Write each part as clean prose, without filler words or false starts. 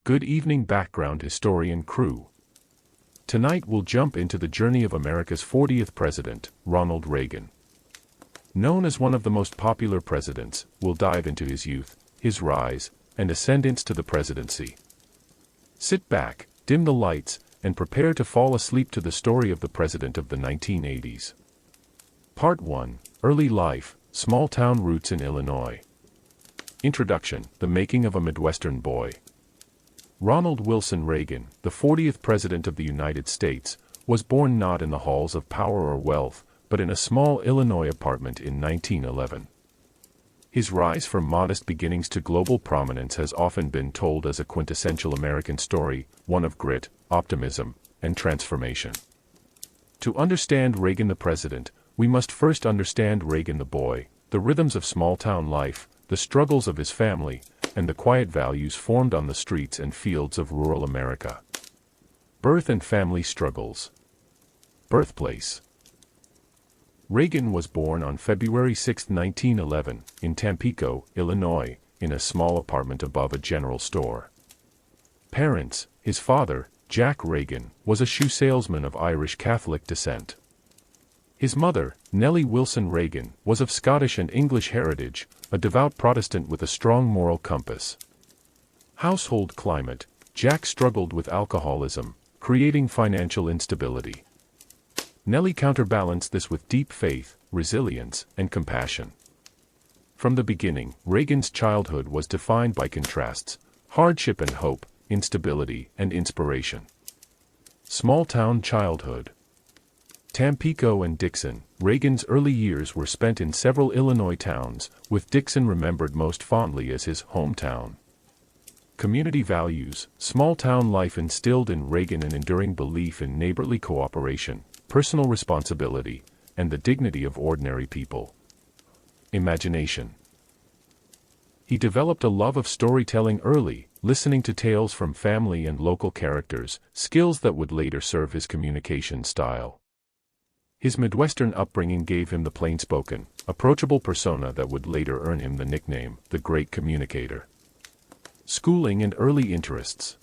Good evening, background historian crew. Tonight we'll jump into the journey of America's 40th president, Ronald Reagan. Known as one of the most popular presidents, we'll dive into his youth, his rise, and ascendance to the presidency. Sit back, dim the lights, and prepare to fall asleep to the story of the president of the 1980s. Part 1, Early Life, Small-Town Roots in Illinois. Introduction, The Making of a Midwestern Boy. Ronald Wilson Reagan, the 40th President of the United States, was born not in the halls of power or wealth, but in a small Illinois apartment in 1911. His rise from modest beginnings to global prominence has often been told as a quintessential American story, one of grit, optimism, and transformation. To understand Reagan the president, we must first understand Reagan the boy, the rhythms of small-town life, the struggles of his family, and the quiet values formed on the streets and fields of rural America. Birth and family struggles. Birthplace. Reagan was born on February 6, 1911, in Tampico, Illinois, in a small apartment above a general store. Parents: his father, Jack Reagan, was a shoe salesman of Irish Catholic descent. His mother, Nellie Wilson Reagan, was of Scottish and English heritage, a devout Protestant with a strong moral compass. Household climate: Jack struggled with alcoholism, creating financial instability. Nellie counterbalanced this with deep faith, resilience, and compassion. From the beginning, Reagan's childhood was defined by contrasts: hardship and hope, instability and inspiration. Small-town childhood. Tampico and Dixon. Reagan's early years were spent in several Illinois towns, with Dixon remembered most fondly as his hometown. Community values. Small-town life instilled in Reagan an enduring belief in neighborly cooperation, personal responsibility, and the dignity of ordinary people. Imagination. He developed a love of storytelling early, listening to tales from family and local characters, skills that would later serve his communication style. His Midwestern upbringing gave him the plain-spoken, approachable persona that would later earn him the nickname, the Great Communicator. Schooling and early interests.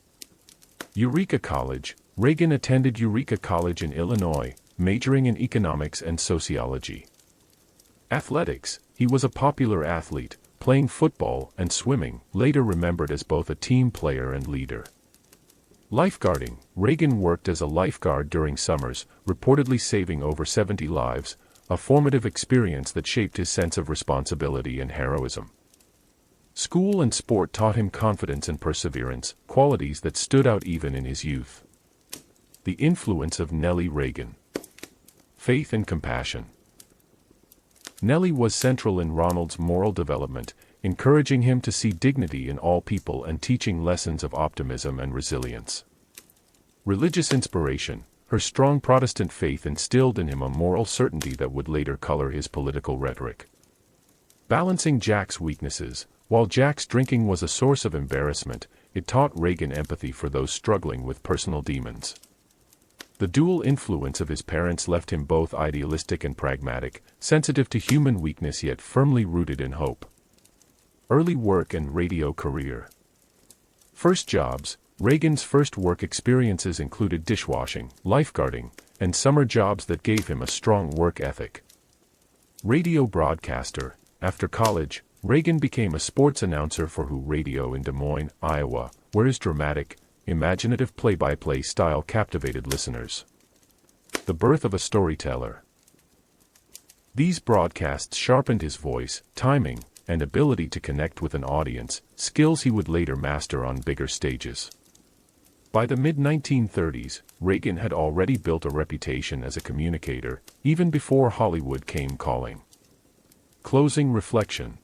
Eureka College. Reagan attended Eureka College in Illinois, majoring in economics and sociology. Athletics. He was a popular athlete, playing football and swimming, later remembered as both a team player and leader. Lifeguarding. Reagan worked as a lifeguard during summers, reportedly saving over 70 lives, a formative experience that shaped his sense of responsibility and heroism. School and sport taught him confidence and perseverance, qualities that stood out even in his youth. The influence of Nellie Reagan. Faith and compassion. Nellie was central in Ronald's moral development, encouraging him to see dignity in all people and teaching lessons of optimism and resilience. Religious inspiration. Her strong Protestant faith instilled in him a moral certainty that would later color his political rhetoric. Balancing Jack's weaknesses. While Jack's drinking was a source of embarrassment, it taught Reagan empathy for those struggling with personal demons. The dual influence of his parents left him both idealistic and pragmatic, sensitive to human weakness yet firmly rooted in hope. Early work and radio career. First jobs. Reagan's first work experiences included dishwashing, lifeguarding, and summer jobs that gave him a strong work ethic. Radio broadcaster. After college, Reagan became a sports announcer for Who Radio in Des Moines, Iowa, where his dramatic, imaginative play-by-play style captivated listeners. The birth of a storyteller. These broadcasts sharpened his voice, timing, and ability to connect with an audience, skills he would later master on bigger stages. By the mid-1930s, Reagan had already built a reputation as a communicator, even before Hollywood came calling. Closing reflection.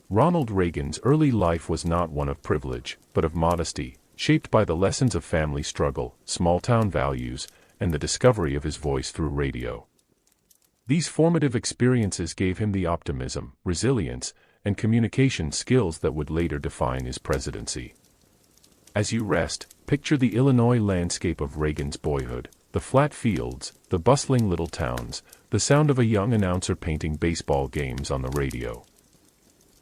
Ronald Reagan's early life was not one of privilege, but of modesty, shaped by the lessons of family struggle, small-town values, and the discovery of his voice through radio. These formative experiences gave him the optimism, resilience, and communication skills that would later define his presidency. As you rest, picture the Illinois landscape of Reagan's boyhood, the flat fields, the bustling little towns, the sound of a young announcer painting baseball games on the radio.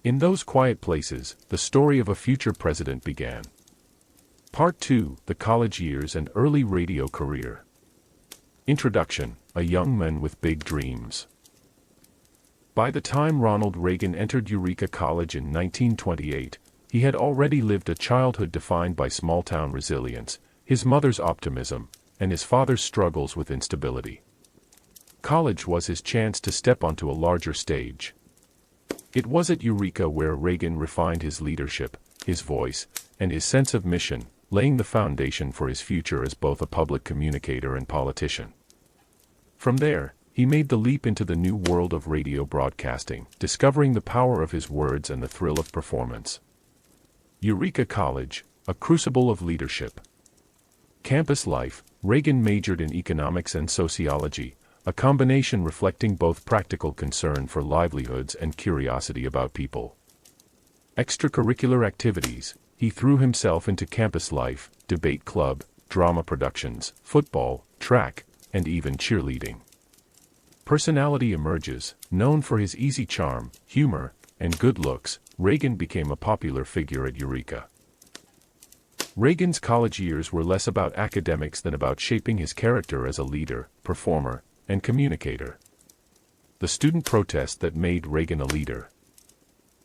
In those quiet places, the story of a future president began. Part 2, The College Years and Early Radio Career. Introduction, A Young Man with Big Dreams. By the time Ronald Reagan entered Eureka College in 1928, he had already lived a childhood defined by small-town resilience, his mother's optimism, and his father's struggles with instability. College was his chance to step onto a larger stage. It was at Eureka where Reagan refined his leadership, his voice, and his sense of mission, laying the foundation for his future as both a public communicator and politician. From there, he made the leap into the new world of radio broadcasting, discovering the power of his words and the thrill of performance. Eureka College, a crucible of leadership. Campus life, Reagan majored in economics and sociology, a combination reflecting both practical concern for livelihoods and curiosity about people. Extracurricular activities, he threw himself into campus life, debate club, drama productions, football, track, and even cheerleading. Personality emerges, known for his easy charm, humor, and good looks, Reagan became a popular figure at Eureka. Reagan's college years were less about academics than about shaping his character as a leader, performer, and communicator. The student protest that made Reagan a leader.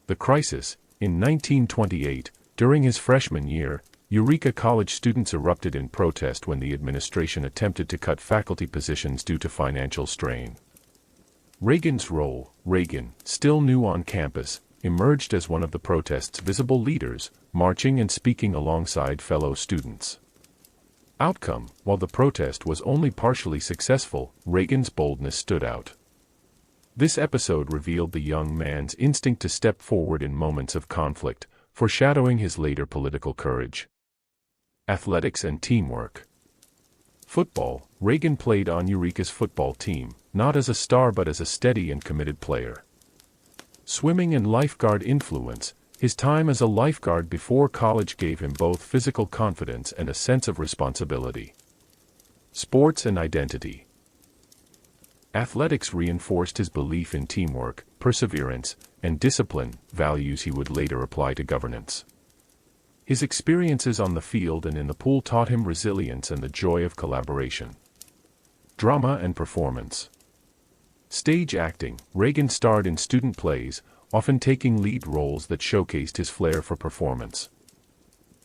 The crisis, in 1928, during his freshman year, Eureka College students erupted in protest when the administration attempted to cut faculty positions due to financial strain. Reagan's role, Reagan, still new on campus, emerged as one of the protest's visible leaders, marching and speaking alongside fellow students. Outcome, while the protest was only partially successful, Reagan's boldness stood out. This episode revealed the young man's instinct to step forward in moments of conflict, foreshadowing his later political courage. Athletics and teamwork. Football, Reagan played on Eureka's football team, not as a star but as a steady and committed player. Swimming and lifeguard influence, his time as a lifeguard before college gave him both physical confidence and a sense of responsibility. Sports and identity. Athletics reinforced his belief in teamwork, perseverance, and discipline, values he would later apply to governance. His experiences on the field and in the pool taught him resilience and the joy of collaboration. Drama and performance. Stage acting, Reagan starred in student plays, often taking lead roles that showcased his flair for performance.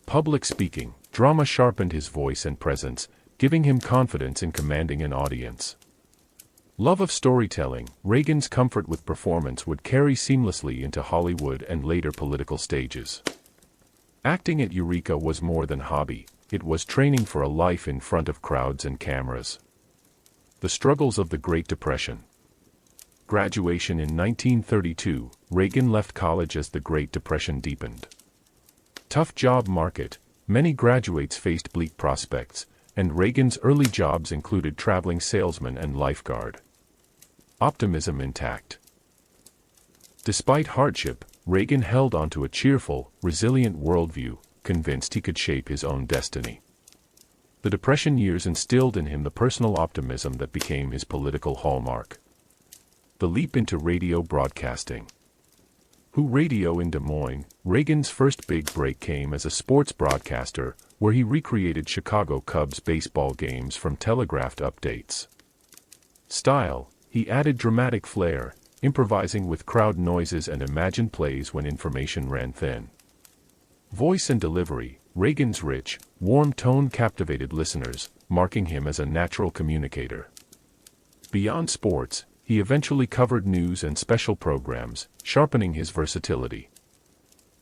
Public speaking, drama sharpened his voice and presence, giving him confidence in commanding an audience. Love of storytelling, Reagan's comfort with performance would carry seamlessly into Hollywood and later political stages. Acting at Eureka was more than hobby, it was training for a life in front of crowds and cameras. The struggles of the Great Depression. Graduation in 1932, Reagan left college as the Great Depression deepened. Tough job market, many graduates faced bleak prospects, and Reagan's early jobs included traveling salesman and lifeguard. Optimism intact. Despite hardship, Reagan held onto a cheerful, resilient worldview, convinced he could shape his own destiny. The Depression years instilled in him the personal optimism that became his political hallmark. The leap into radio broadcasting. Radio in Des Moines, Reagan's first big break came as a sports broadcaster, where he recreated Chicago Cubs baseball games from telegraphed updates. Style, he added dramatic flair, improvising with crowd noises and imagined plays when information ran thin. Voice and delivery, Reagan's rich, warm tone captivated listeners, marking him as a natural communicator. Beyond sports, he eventually covered news and special programs, sharpening his versatility.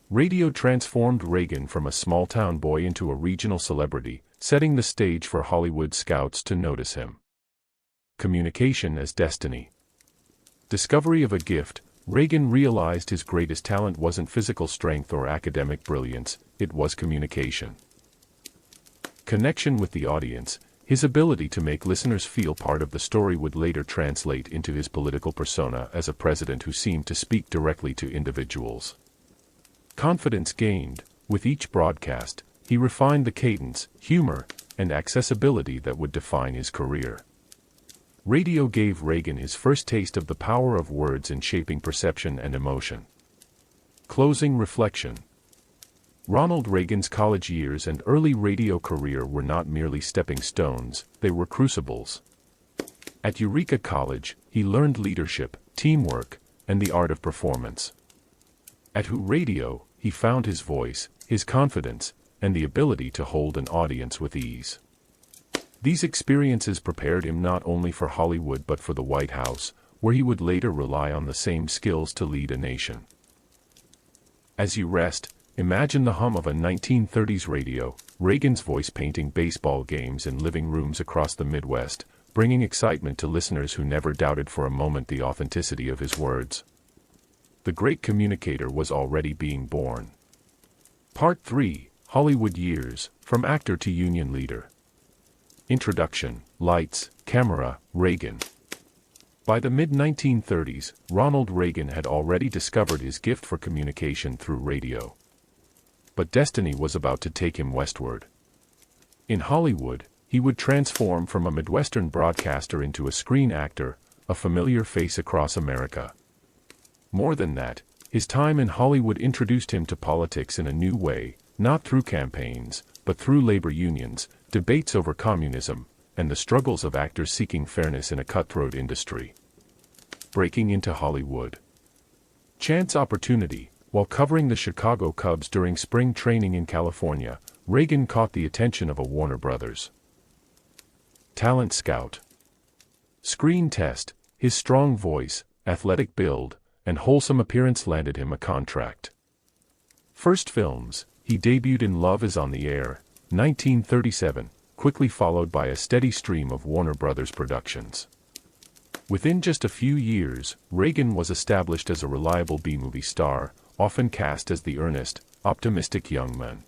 Radio transformed Reagan from a small-town boy into a regional celebrity, setting the stage for Hollywood scouts to notice him. Communication as destiny. Discovery of a gift, Reagan realized his greatest talent wasn't physical strength or academic brilliance, it was communication. Connection with the audience, his ability to make listeners feel part of the story would later translate into his political persona as a president who seemed to speak directly to individuals. Confidence gained, with each broadcast, he refined the cadence, humor, and accessibility that would define his career. Radio gave Reagan his first taste of the power of words in shaping perception and emotion. Closing reflection. Ronald Reagan's college years and early radio career were not merely stepping stones, they were crucibles. At Eureka College, he learned leadership, teamwork, and the art of performance. At Who Radio, he found his voice, his confidence, and the ability to hold an audience with ease. These experiences prepared him not only for Hollywood but for the White House, where he would later rely on the same skills to lead a nation. As you rest, imagine the hum of a 1930s radio, Reagan's voice painting baseball games in living rooms across the Midwest, bringing excitement to listeners who never doubted for a moment the authenticity of his words. The Great Communicator was already being born. Part 3, Hollywood Years, From Actor to Union Leader. Introduction, Lights, Camera, Reagan. By the mid-1930s, Ronald Reagan had already discovered his gift for communication through radio. But destiny was about to take him westward. In Hollywood, he would transform from a Midwestern broadcaster into a screen actor, a familiar face across America. More than that, his time in Hollywood introduced him to politics in a new way, not through campaigns, but through labor unions, debates over communism, and the struggles of actors seeking fairness in a cutthroat industry. Breaking into Hollywood. Chance opportunity. While covering the Chicago Cubs during spring training in California, Reagan caught the attention of a Warner Brothers talent scout. Screen test, his strong voice, athletic build, and wholesome appearance landed him a contract. First films, he debuted in Love Is on the Air, 1937, quickly followed by a steady stream of Warner Brothers productions. Within just a few years, Reagan was established as a reliable B-movie star, often cast as the earnest, optimistic young man.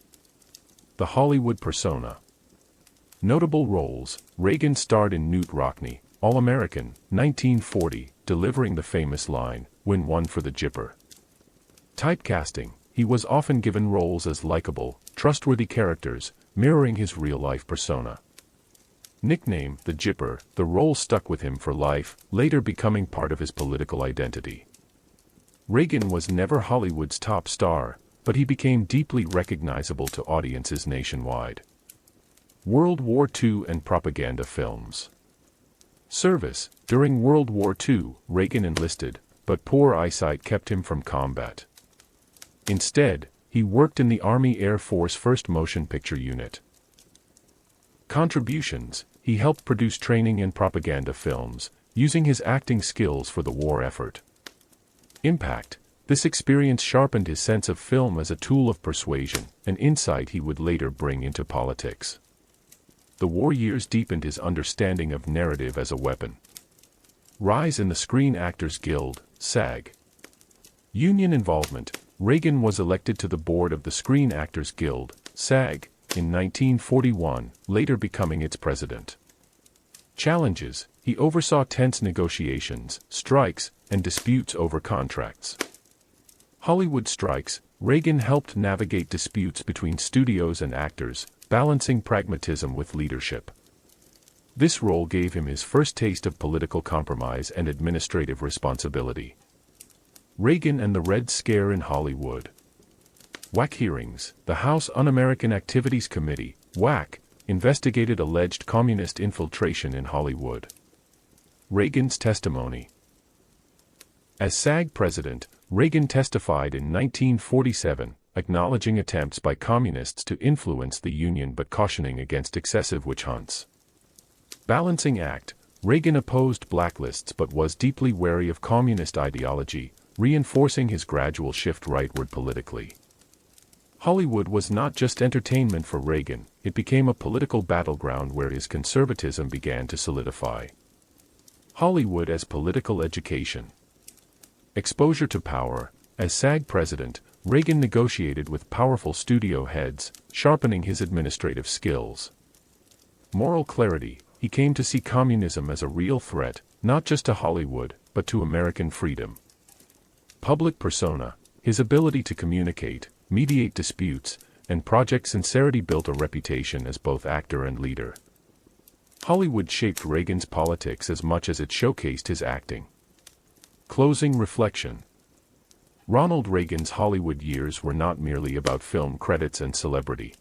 The Hollywood persona. Notable roles: Reagan starred in Newt Rockne, All-American, 1940, delivering the famous line, "Win one for the Jipper." Typecasting: he was often given roles as likable, trustworthy characters, mirroring his real-life persona. Nickname, the Jipper, the role stuck with him for life, later becoming part of his political identity. Reagan was never Hollywood's top star, but he became deeply recognizable to audiences nationwide. World War II and propaganda films. Service: during World War II, Reagan enlisted, but poor eyesight kept him from combat. Instead, he worked in the Army Air Force 1st Motion Picture Unit. Contributions: he helped produce training and propaganda films, using his acting skills for the war effort. Impact: this experience sharpened his sense of film as a tool of persuasion, an insight he would later bring into politics. The war years deepened his understanding of narrative as a weapon. Rise in the Screen Actors Guild, SAG. Union involvement: Reagan was elected to the board of the Screen Actors Guild, SAG, in 1941, later becoming its president. Challenges: he oversaw tense negotiations, strikes, and disputes over contracts. Hollywood strikes: Reagan helped navigate disputes between studios and actors, balancing pragmatism with leadership. This role gave him his first taste of political compromise and administrative responsibility. Reagan and the Red Scare in Hollywood. WAC hearings: the House Un-American Activities Committee, WAC, investigated alleged communist infiltration in Hollywood. Reagan's testimony. As SAG president, Reagan testified in 1947, acknowledging attempts by communists to influence the Union but cautioning against excessive witch hunts. Balancing act: Reagan opposed blacklists but was deeply wary of communist ideology, reinforcing his gradual shift rightward politically. Hollywood was not just entertainment for Reagan, it became a political battleground where his conservatism began to solidify. Hollywood as political education. Exposure to power: as SAG president, Reagan negotiated with powerful studio heads, sharpening his administrative skills. Moral clarity: he came to see communism as a real threat, not just to Hollywood, but to American freedom. Public persona: his ability to communicate, mediate disputes, and project sincerity built a reputation as both actor and leader. Hollywood shaped Reagan's politics as much as it showcased his acting. Closing reflection. Ronald Reagan's Hollywood years were not merely about film credits and celebrity.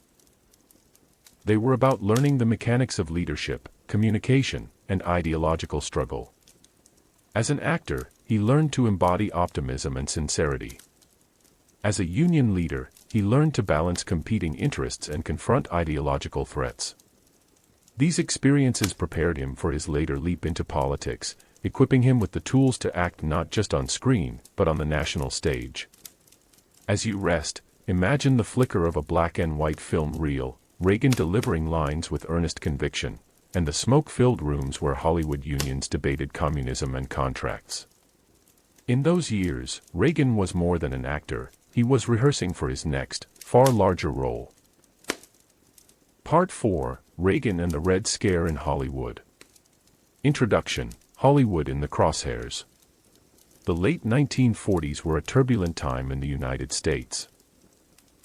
They were about learning the mechanics of leadership, communication, and ideological struggle. As an actor, he learned to embody optimism and sincerity. As a union leader, he learned to balance competing interests and confront ideological threats. These experiences prepared him for his later leap into politics, equipping him with the tools to act not just on screen, but on the national stage. As you rest, imagine the flicker of a black and white film reel, Reagan delivering lines with earnest conviction, and the smoke-filled rooms where Hollywood unions debated communism and contracts. In those years, Reagan was more than an actor, he was rehearsing for his next, far larger role. Part 4, Reagan and the Red Scare in Hollywood. Introduction: Hollywood in the crosshairs. The late 1940s were a turbulent time in the United States.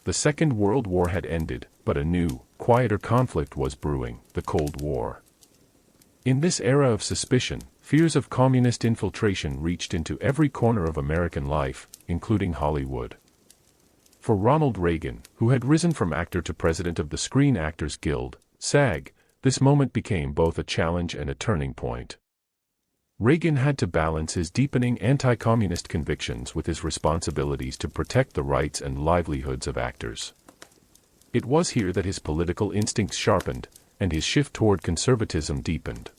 The Second World War had ended, but a new, quieter conflict was brewing, the Cold War. In this era of suspicion, fears of communist infiltration reached into every corner of American life, including Hollywood. For Ronald Reagan, who had risen from actor to president of the Screen Actors Guild, SAG, this moment became both a challenge and a turning point. Reagan had to balance his deepening anti-communist convictions with his responsibilities to protect the rights and livelihoods of actors. It was here that his political instincts sharpened, and his shift toward conservatism deepened.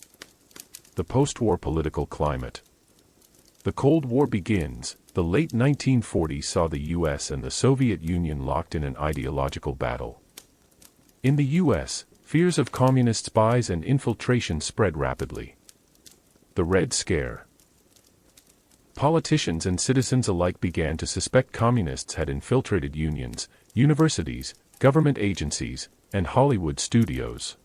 The post-war political climate. The Cold War begins. The late 1940s saw the U.S. and the Soviet Union locked in an ideological battle. In the U.S., fears of communist spies and infiltration spread rapidly. The Red Scare. Politicians and citizens alike began to suspect communists had infiltrated unions, universities, government agencies, and Hollywood studios.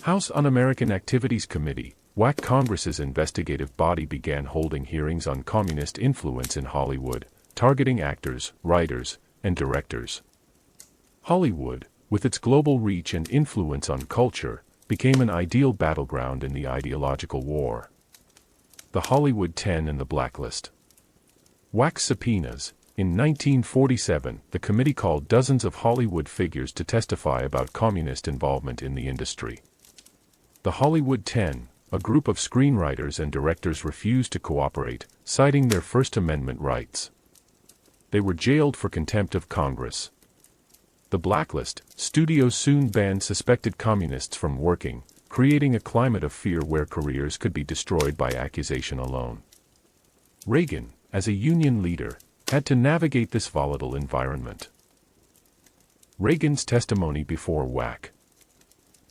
House Un-American Activities Committee, WAC Congress's investigative body began holding hearings on communist influence in Hollywood, targeting actors, writers, and directors. Hollywood, with its global reach and influence on culture, became an ideal battleground in the ideological war. The Hollywood 10 and the Blacklist. WAC subpoenas. In 1947, the committee called dozens of Hollywood figures to testify about communist involvement in the industry. The Hollywood 10, a group of screenwriters and directors, refused to cooperate, citing their First Amendment rights. They were jailed for contempt of Congress. The Blacklist. Studios soon banned suspected communists from working, creating a climate of fear where careers could be destroyed by accusation alone. Reagan, as a union leader, had to navigate this volatile environment. Reagan's testimony before WAC.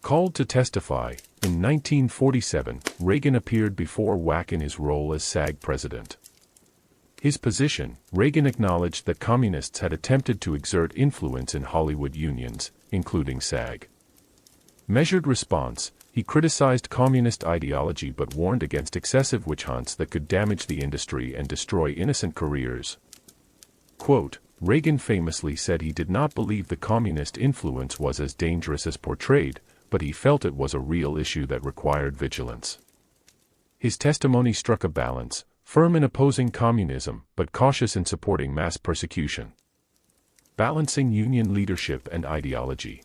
Called to testify, in 1947, Reagan appeared before WAC in his role as SAG president. His position: Reagan acknowledged that communists had attempted to exert influence in Hollywood unions, including SAG. Measured response: he criticized communist ideology but warned against excessive witch hunts that could damage the industry and destroy innocent careers. Quote, Reagan famously said he did not believe the communist influence was as dangerous as portrayed, but he felt it was a real issue that required vigilance. His testimony struck a balance, firm in opposing communism, but cautious in supporting mass persecution. Balancing union leadership and ideology.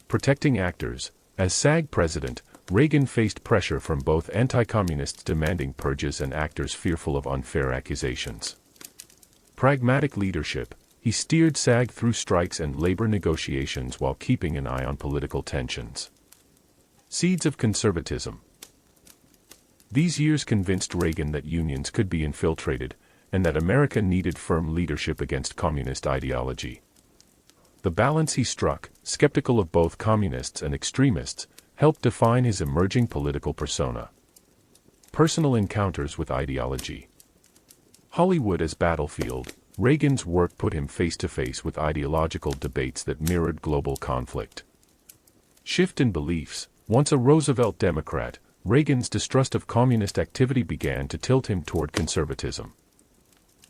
Protecting actors. As SAG president, Reagan faced pressure from both anti-communists demanding purges and actors fearful of unfair accusations. Pragmatic leadership. He steered SAG through strikes and labor negotiations while keeping an eye on political tensions. Seeds of conservatism. These years convinced Reagan that unions could be infiltrated, and that America needed firm leadership against communist ideology. The balance he struck, skeptical of both communists and extremists, helped define his emerging political persona. Personal encounters with ideology. Hollywood as battlefield. Reagan's work put him face-to-face with ideological debates that mirrored global conflict. Shift in beliefs. Once a Roosevelt Democrat, Reagan's distrust of communist activity began to tilt him toward conservatism.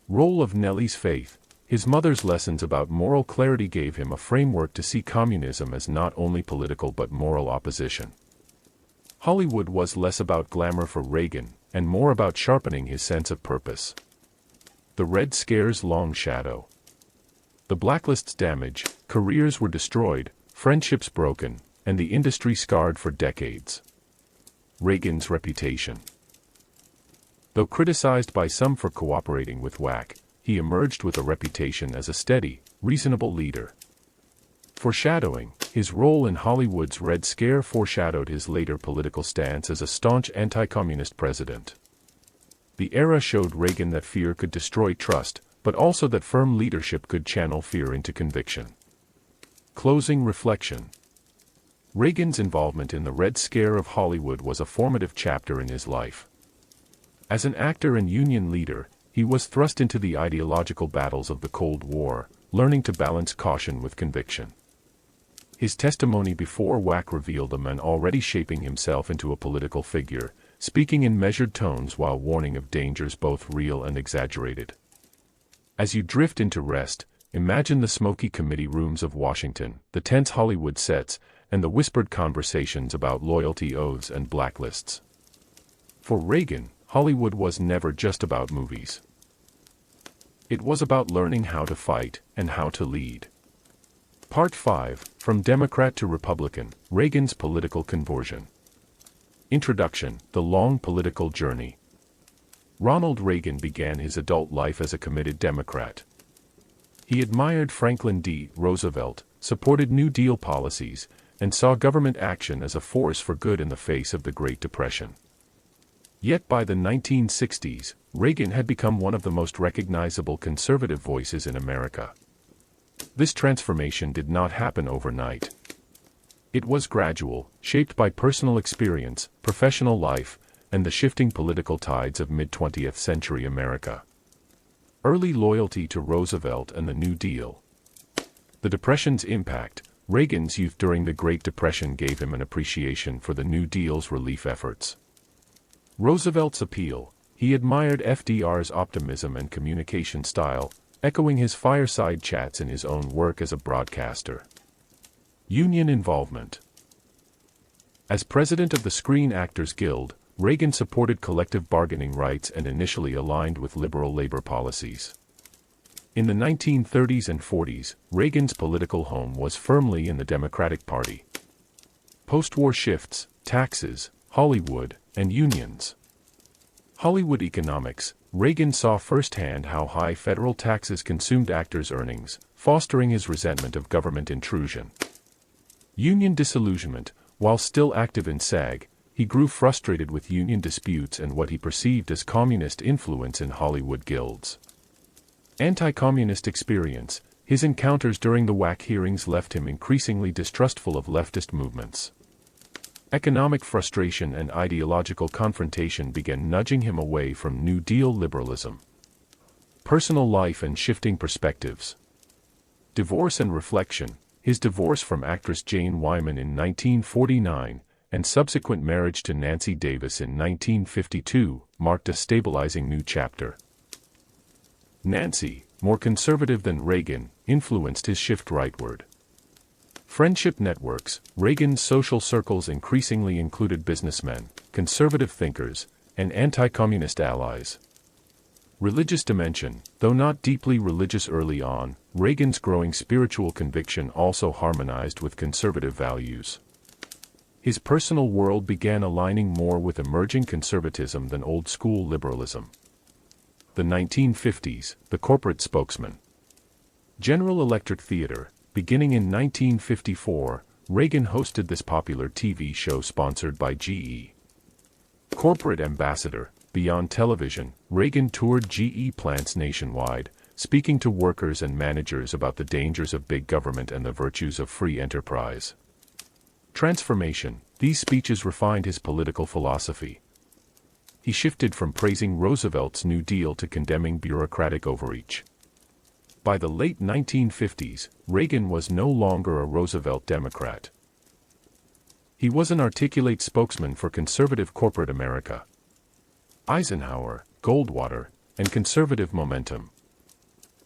Role of Nellie's faith. His mother's lessons about moral clarity gave him a framework to see communism as not only political but moral opposition. Hollywood was less about glamour for Reagan, and more about sharpening his sense of purpose. The Red Scare's long shadow. The blacklist's damage, careers were destroyed, friendships broken, and the industry scarred for decades. Reagan's reputation. Though criticized by some for cooperating with WAC, he emerged with a reputation as a steady, reasonable leader. Foreshadowing, his role in Hollywood's Red Scare foreshadowed his later political stance as a staunch anti-communist president. The era showed Reagan that fear could destroy trust, but also that firm leadership could channel fear into conviction. Closing reflection. Reagan's involvement in the Red Scare of Hollywood was a formative chapter in his life. As an actor and union leader, he was thrust into the ideological battles of the Cold War, learning to balance caution with conviction. His testimony before WAC revealed a man already shaping himself into a political figure, speaking in measured tones while warning of dangers both real and exaggerated. As you drift into rest, imagine the smoky committee rooms of Washington, the tense Hollywood sets, and the whispered conversations about loyalty oaths and blacklists. For Reagan, Hollywood was never just about movies. It was about learning how to fight and how to lead. Part 5, From Democrat to Republican, Reagan's Political Conversion. Introduction, The Long Political Journey. Ronald Reagan began his adult life as a committed Democrat. He admired Franklin D. Roosevelt, supported New Deal policies, and saw government action as a force for good in the face of the Great Depression. Yet by the 1960s, Reagan had become one of the most recognizable conservative voices in America. This transformation did not happen overnight. It was gradual, shaped by personal experience, professional life, and the shifting political tides of mid-20th century America. Early loyalty to Roosevelt and the New Deal. The Depression's impact. Reagan's youth during the Great Depression gave him an appreciation for the New Deal's relief efforts. Roosevelt's appeal. He admired FDR's optimism and communication style, echoing his fireside chats in his own work as a broadcaster. Union involvement. As president of the Screen Actors Guild, Reagan supported collective bargaining rights and initially aligned with liberal labor policies. In the 1930s and 40s, Reagan's political home was firmly in the Democratic Party. Post-war shifts, taxes, Hollywood, and unions. Hollywood economics. Reagan saw firsthand how high federal taxes consumed actors' earnings, fostering his resentment of government intrusion. Union disillusionment. While still active in SAG, he grew frustrated with union disputes and what he perceived as communist influence in Hollywood guilds. Anti-communist experience. His encounters during the WAC hearings left him increasingly distrustful of leftist movements. Economic frustration and ideological confrontation began nudging him away from New Deal liberalism. Personal life and shifting perspectives. Divorce and reflection. His divorce from actress Jane Wyman in 1949, and subsequent marriage to Nancy Davis in 1952, marked a stabilizing new chapter. Nancy, more conservative than Reagan, influenced his shift rightward. Friendship networks. Reagan's social circles increasingly included businessmen, conservative thinkers, and anti-communist allies. Religious dimension. Though not deeply religious early on, Reagan's growing spiritual conviction also harmonized with conservative values. His personal world began aligning more with emerging conservatism than old-school liberalism. The 1950s, the corporate spokesman. General Electric Theater. Beginning in 1954, Reagan hosted this popular TV show sponsored by GE. Corporate ambassador. Beyond television, Reagan toured GE plants nationwide, speaking to workers and managers about the dangers of big government and the virtues of free enterprise. Transformation. These speeches refined his political philosophy. He shifted from praising Roosevelt's New Deal to condemning bureaucratic overreach. By the late 1950s, Reagan was no longer a Roosevelt Democrat. He was an articulate spokesman for conservative corporate America. Eisenhower, Goldwater, and conservative momentum.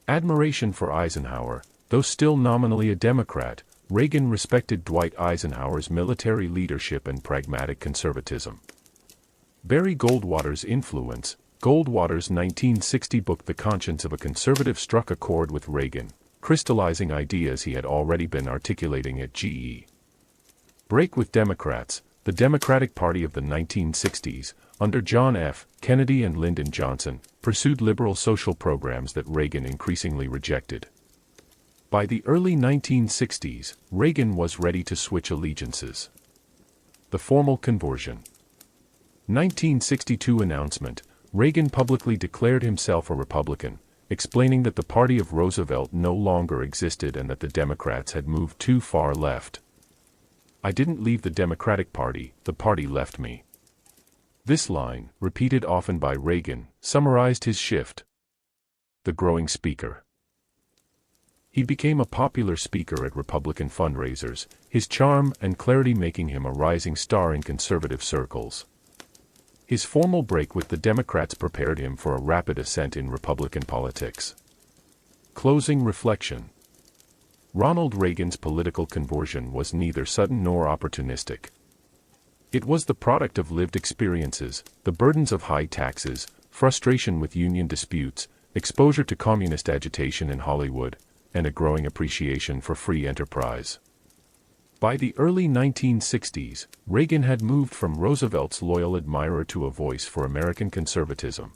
Admiration for Eisenhower. Though still nominally a Democrat, Reagan respected Dwight Eisenhower's military leadership and pragmatic conservatism. Barry Goldwater's influence. Goldwater's 1960 book The Conscience of a Conservative struck a chord with Reagan, crystallizing ideas he had already been articulating at GE. Break with Democrats. The Democratic Party of the 1960s, under John F. Kennedy and Lyndon Johnson, pursued liberal social programs that Reagan increasingly rejected. By the early 1960s, Reagan was ready to switch allegiances. The formal conversion. 1962 announcement. Reagan publicly declared himself a Republican, explaining that the party of Roosevelt no longer existed and that the Democrats had moved too far left. "I didn't leave the Democratic Party, the party left me." This line, repeated often by Reagan, summarized his shift. The growing speaker. He became a popular speaker at Republican fundraisers, his charm and clarity making him a rising star in conservative circles. His formal break with the Democrats prepared him for a rapid ascent in Republican politics. Closing reflection. Ronald Reagan's political conversion was neither sudden nor opportunistic. It was the product of lived experiences, the burdens of high taxes, frustration with union disputes, exposure to communist agitation in Hollywood, and a growing appreciation for free enterprise. By the early 1960s, Reagan had moved from Roosevelt's loyal admirer to a voice for American conservatism.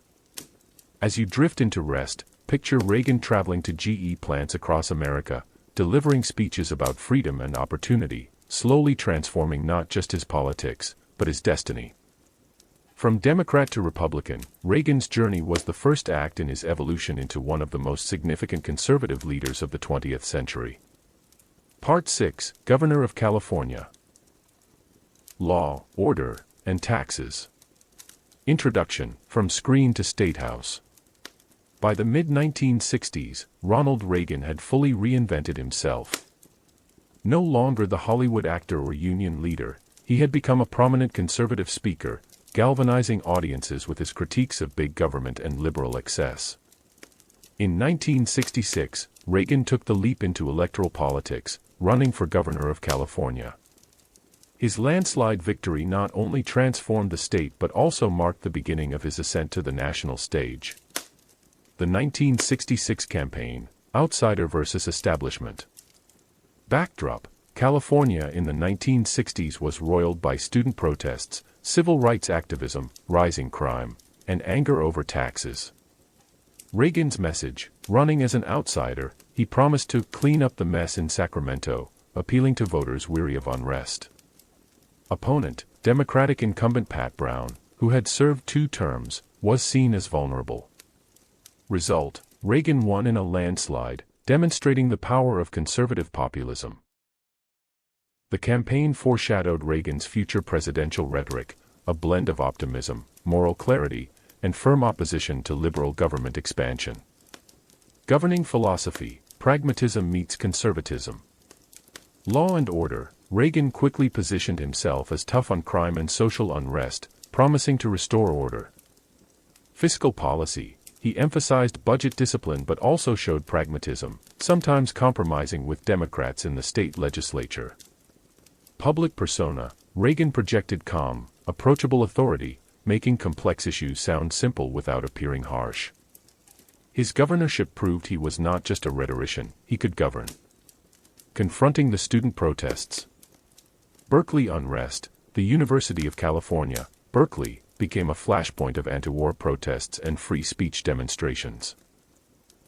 As you drift into rest, picture Reagan traveling to GE plants across America, delivering speeches about freedom and opportunity, slowly transforming not just his politics, but his destiny. From Democrat to Republican, Reagan's journey was the first act in his evolution into one of the most significant conservative leaders of the 20th century. Part 6, Governor of California. Law, Order, and Taxes. Introduction, From Screen to State House. By the mid-1960s, Ronald Reagan had fully reinvented himself. No longer the Hollywood actor or union leader, he had become a prominent conservative speaker, galvanizing audiences with his critiques of big government and liberal excess. In 1966, Reagan took the leap into electoral politics, running for governor of California. His landslide victory not only transformed the state but also marked the beginning of his ascent to the national stage. The 1966 campaign, Outsider versus Establishment. Backdrop: California in the 1960s was roiled by student protests, civil rights activism, rising crime, and anger over taxes. Reagan's message: running as an outsider, he promised to clean up the mess in Sacramento, appealing to voters weary of unrest. Opponent: Democratic incumbent Pat Brown, who had served 2 terms, was seen as vulnerable. Result: Reagan won in a landslide, demonstrating the power of conservative populism. The campaign foreshadowed Reagan's future presidential rhetoric, a blend of optimism, moral clarity, and firm opposition to liberal government expansion. Governing philosophy: pragmatism meets conservatism. Law and order: Reagan quickly positioned himself as tough on crime and social unrest, promising to restore order. Fiscal policy: he emphasized budget discipline but also showed pragmatism, sometimes compromising with Democrats in the state legislature. Public persona: Reagan projected calm, approachable authority, making complex issues sound simple without appearing harsh. His governorship proved he was not just a rhetorician, he could govern. Confronting the student protests. Berkeley unrest: the University of California, Berkeley, became a flashpoint of anti-war protests and free speech demonstrations.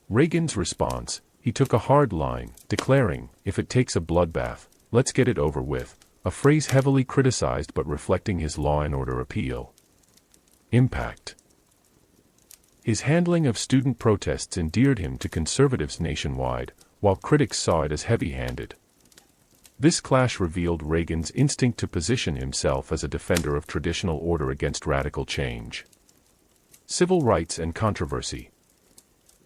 Reagan's response: he took a hard line, declaring, "If it takes a bloodbath, let's get it over with," a phrase heavily criticized but reflecting his law and order appeal. Impact. His handling of student protests endeared him to conservatives nationwide, while critics saw it as heavy-handed. This clash revealed Reagan's instinct to position himself as a defender of traditional order against radical change. Civil rights and controversy.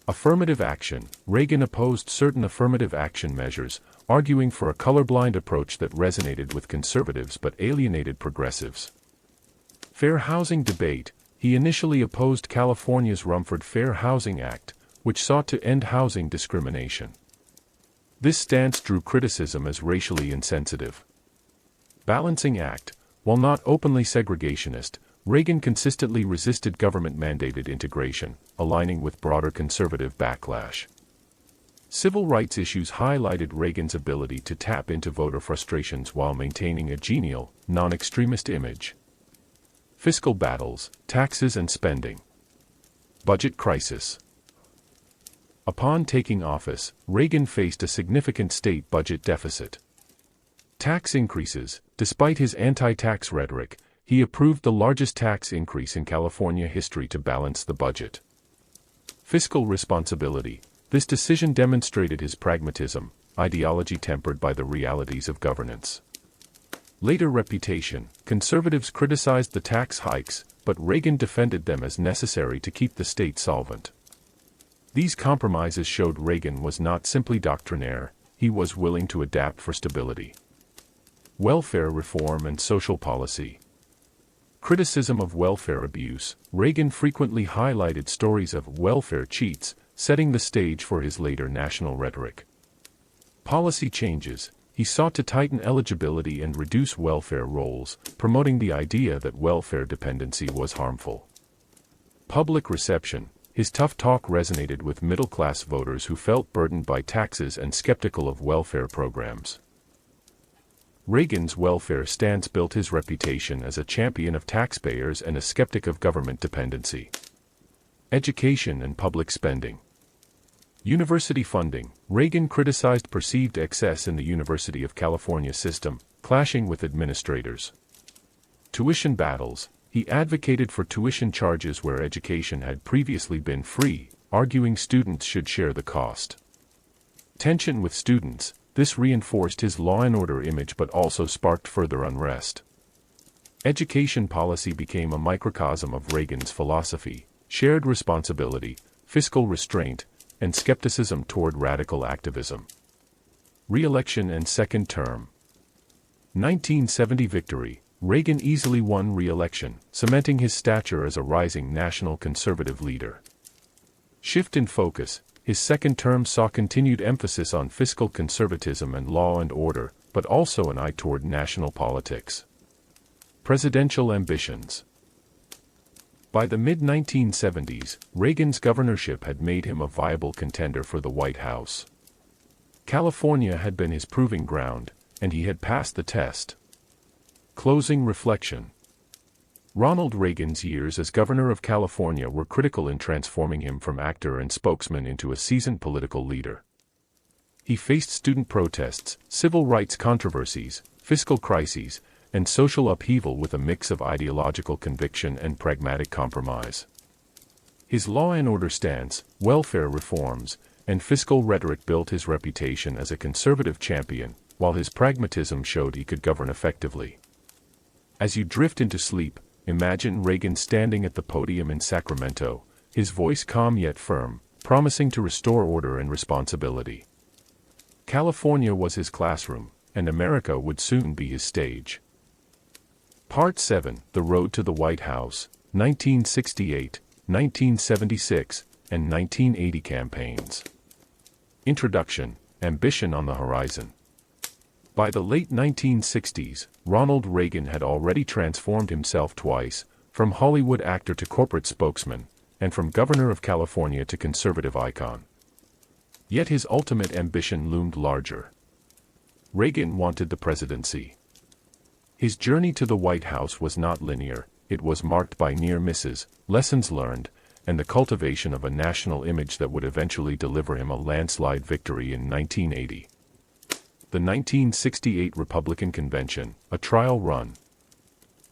Affirmative action: Reagan opposed certain affirmative action measures, arguing for a colorblind approach that resonated with conservatives but alienated progressives. Fair housing debate: he initially opposed California's Rumford Fair Housing Act, which sought to end housing discrimination. This stance drew criticism as racially insensitive. Balancing act: while not openly segregationist, Reagan consistently resisted government-mandated integration, aligning with broader conservative backlash. Civil rights issues highlighted Reagan's ability to tap into voter frustrations while maintaining a genial, non-extremist image. Fiscal battles, taxes and spending. Budget crisis. Upon taking office, Reagan faced a significant state budget deficit. Tax increases. Despite his anti-tax rhetoric, he approved the largest tax increase in California history to balance the budget. Fiscal responsibility. This decision demonstrated his pragmatism, ideology tempered by the realities of governance. Later reputation. Conservatives criticized the tax hikes, but Reagan defended them as necessary to keep the state solvent. These compromises showed Reagan was not simply doctrinaire, he was willing to adapt for stability. Welfare reform and social policy. Criticism of welfare abuse. Reagan frequently highlighted stories of welfare cheats, setting the stage for his later national rhetoric. Policy changes. He sought to tighten eligibility and reduce welfare rolls, promoting the idea that welfare dependency was harmful. Public reception. His tough talk resonated with middle-class voters who felt burdened by taxes and skeptical of welfare programs. Reagan's welfare stance built his reputation as a champion of taxpayers and a skeptic of government dependency. Education and public spending. University funding. Reagan criticized perceived excess in the University of California system, clashing with administrators. Tuition battles. He advocated for tuition charges where education had previously been free, arguing students should share the cost. Tension with students. This reinforced his law and order image but also sparked further unrest. Education policy became a microcosm of Reagan's philosophy: shared responsibility, fiscal restraint, and skepticism toward radical activism. Re-election and second term. 1970 victory. Reagan easily won re-election, cementing his stature as a rising national conservative leader. Shift in focus. His second term saw continued emphasis on fiscal conservatism and law and order, but also an eye toward national politics. Presidential ambitions. By the mid-1970s, Reagan's governorship had made him a viable contender for the White House. California had been his proving ground, and he had passed the test. Closing reflection. Ronald Reagan's years as governor of California were critical in transforming him from actor and spokesman into a seasoned political leader. He faced student protests, civil rights controversies, fiscal crises, and social upheaval with a mix of ideological conviction and pragmatic compromise. His law and order stance, welfare reforms, and fiscal rhetoric built his reputation as a conservative champion, while his pragmatism showed he could govern effectively. As you drift into sleep, imagine Reagan standing at the podium in Sacramento, his voice calm yet firm, promising to restore order and responsibility. California was his classroom, and America would soon be his stage. Part 7: The Road to the White House, 1968, 1976, and 1980 Campaigns. Introduction: Ambition on the Horizon. By the late 1960s, Ronald Reagan had already transformed himself twice, from Hollywood actor to corporate spokesman, and from governor of California to conservative icon. Yet his ultimate ambition loomed larger. Reagan wanted the presidency. His journey to the White House was not linear, it was marked by near misses, lessons learned, and the cultivation of a national image that would eventually deliver him a landslide victory in 1980. The 1968 Republican Convention, a trial run.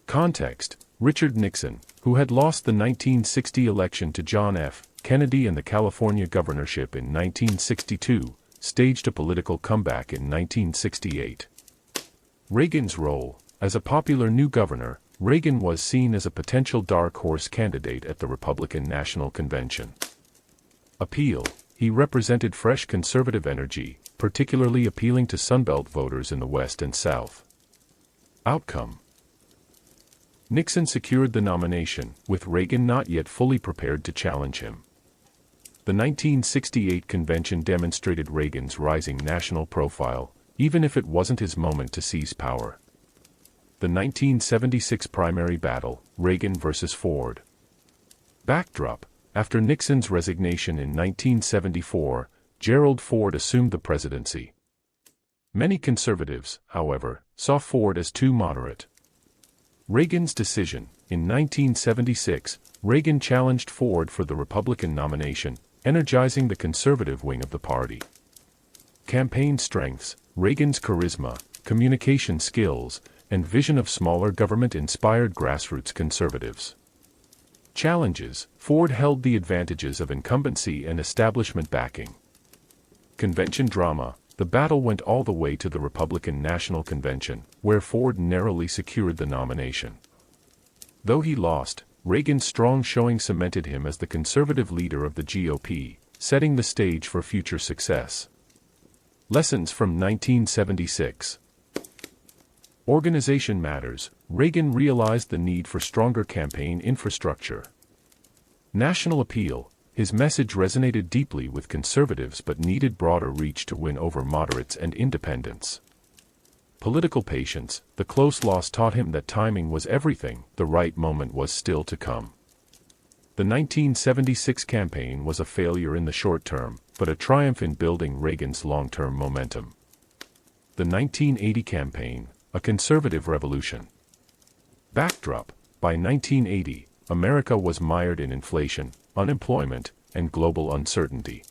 Context: Richard Nixon, who had lost the 1960 election to John F. Kennedy and the California governorship in 1962, staged a political comeback in 1968. Reagan's role: as a popular new governor, Reagan was seen as a potential dark horse candidate at the Republican National Convention. Appeal: he represented fresh conservative energy, particularly appealing to Sunbelt voters in the West and South. Outcome: Nixon secured the nomination, with Reagan not yet fully prepared to challenge him. The 1968 convention demonstrated Reagan's rising national profile, even if it wasn't his moment to seize power. The 1976 primary battle, Reagan versus Ford. Backdrop: after Nixon's resignation in 1974, Gerald Ford assumed the presidency. Many conservatives, however, saw Ford as too moderate. Reagan's decision: in 1976, Reagan challenged Ford for the Republican nomination, energizing the conservative wing of the party. Campaign strengths: Reagan's charisma, communication skills, and vision of smaller government inspired grassroots conservatives. Challenges: Ford held the advantages of incumbency and establishment backing. Convention drama: the battle went all the way to the Republican National Convention, where Ford narrowly secured the nomination. Though he lost, Reagan's strong showing cemented him as the conservative leader of the GOP, setting the stage for future success. Lessons from 1976. Organization matters: Reagan realized the need for stronger campaign infrastructure. National appeal: his message resonated deeply with conservatives but needed broader reach to win over moderates and independents. Political patience: the close loss taught him that timing was everything, the right moment was still to come. The 1976 campaign was a failure in the short term, but a triumph in building Reagan's long-term momentum. The 1980 campaign, a conservative revolution. Backdrop: by 1980, America was mired in inflation, unemployment, and global uncertainty.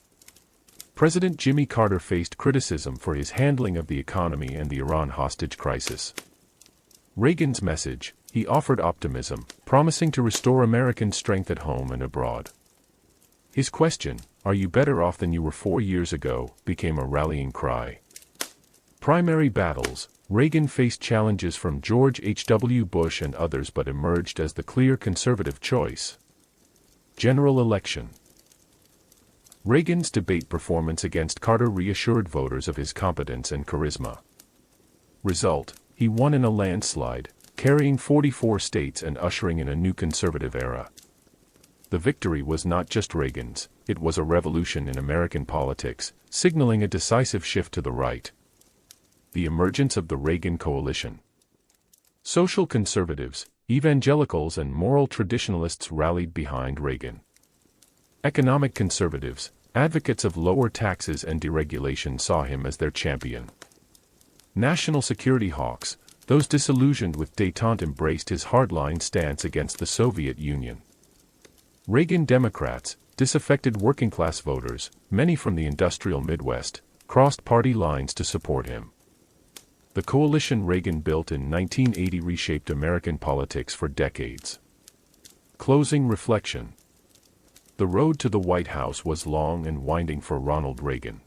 President Jimmy Carter faced criticism for his handling of the economy and the Iran hostage crisis. Reagan's message: he offered optimism, promising to restore American strength at home and abroad. His question, "Are you better off than you were 4 years ago?" became a rallying cry. Primary battles: Reagan faced challenges from George H.W. Bush and others but emerged as the clear conservative choice. General election. Reagan's debate performance against Carter reassured voters of his competence and charisma. Result: he won in a landslide, carrying 44 states and ushering in a new conservative era. The victory was not just Reagan's, it was a revolution in American politics, signaling a decisive shift to the right. The emergence of the Reagan coalition. Social conservatives, evangelicals and moral traditionalists rallied behind Reagan. Economic conservatives, advocates of lower taxes and deregulation saw him as their champion. National security hawks, those disillusioned with détente embraced his hardline stance against the Soviet Union. Reagan Democrats, disaffected working-class voters, many from the industrial Midwest, crossed party lines to support him. The coalition Reagan built in 1980 reshaped American politics for decades. Closing reflection. The road to the White House was long and winding for Ronald Reagan.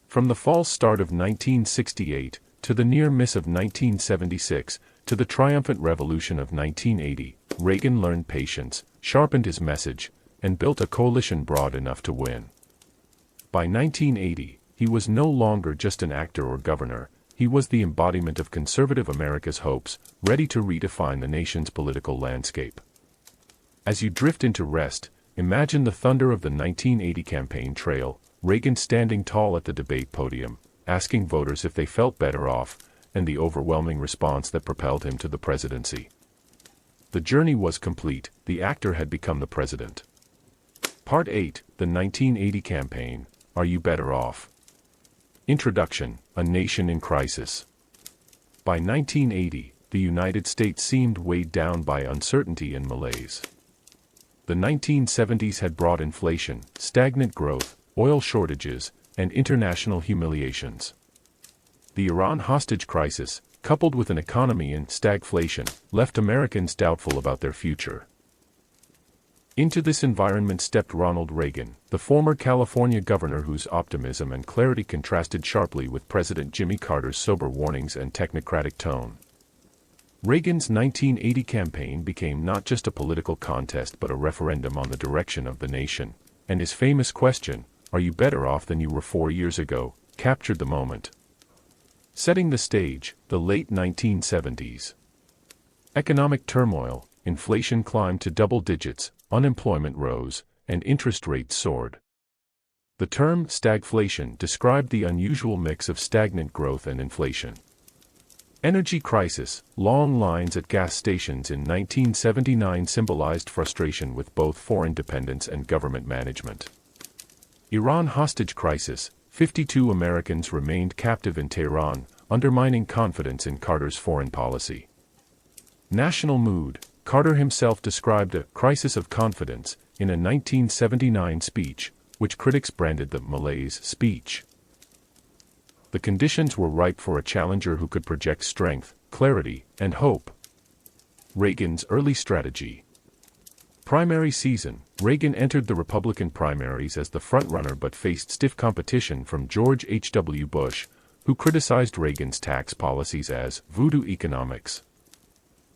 From the false start of 1968, to the near miss of 1976, to the triumphant revolution of 1980, Reagan learned patience, sharpened his message, and built a coalition broad enough to win. By 1980, he was no longer just an actor or governor, he was the embodiment of conservative America's hopes, ready to redefine the nation's political landscape. As you drift into rest, imagine the thunder of the 1980 campaign trail, Reagan standing tall at the debate podium, asking voters if they felt better off, and the overwhelming response that propelled him to the presidency. The journey was complete, the actor had become the president. Part 8, the 1980 campaign, Are You Better Off? Introduction, A Nation in Crisis. By 1980, the United States seemed weighed down by uncertainty and malaise. The 1970s had brought inflation, stagnant growth, oil shortages, and international humiliations. The Iran hostage crisis, coupled with an economy in stagflation, left Americans doubtful about their future. Into this environment stepped Ronald Reagan, the former California governor whose optimism and clarity contrasted sharply with President Jimmy Carter's sober warnings and technocratic tone. Reagan's 1980 campaign became not just a political contest but a referendum on the direction of the nation, and his famous question, "Are you better off than you were 4 years ago?" captured the moment. Setting the stage, the late 1970s. Economic turmoil, inflation climbed to double digits, unemployment rose, and interest rates soared. The term stagflation described the unusual mix of stagnant growth and inflation. Energy crisis. Long lines at gas stations in 1979 symbolized frustration with both foreign dependence and government management. Iran hostage crisis. 52 Americans remained captive in Tehran, undermining confidence in Carter's foreign policy. National mood. Carter himself described a crisis of confidence in a 1979 speech, which critics branded the malaise speech. The conditions were ripe for a challenger who could project strength, clarity, and hope. Reagan's early strategy. Primary season. Reagan entered the Republican primaries as the frontrunner but faced stiff competition from George H.W. Bush, who criticized Reagan's tax policies as voodoo economics.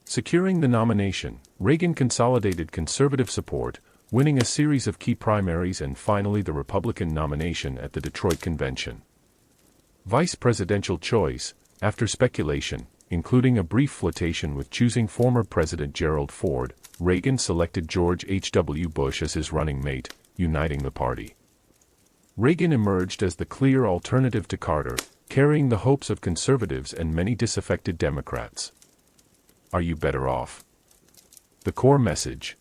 Securing the nomination, Reagan consolidated conservative support, winning a series of key primaries and finally the Republican nomination at the Detroit Convention. Vice presidential choice. After speculation, including a brief flirtation with choosing former President Gerald Ford, Reagan selected George H.W. Bush as his running mate, uniting the party. Reagan emerged as the clear alternative to Carter, carrying the hopes of conservatives and many disaffected Democrats. Are you better off? The core message.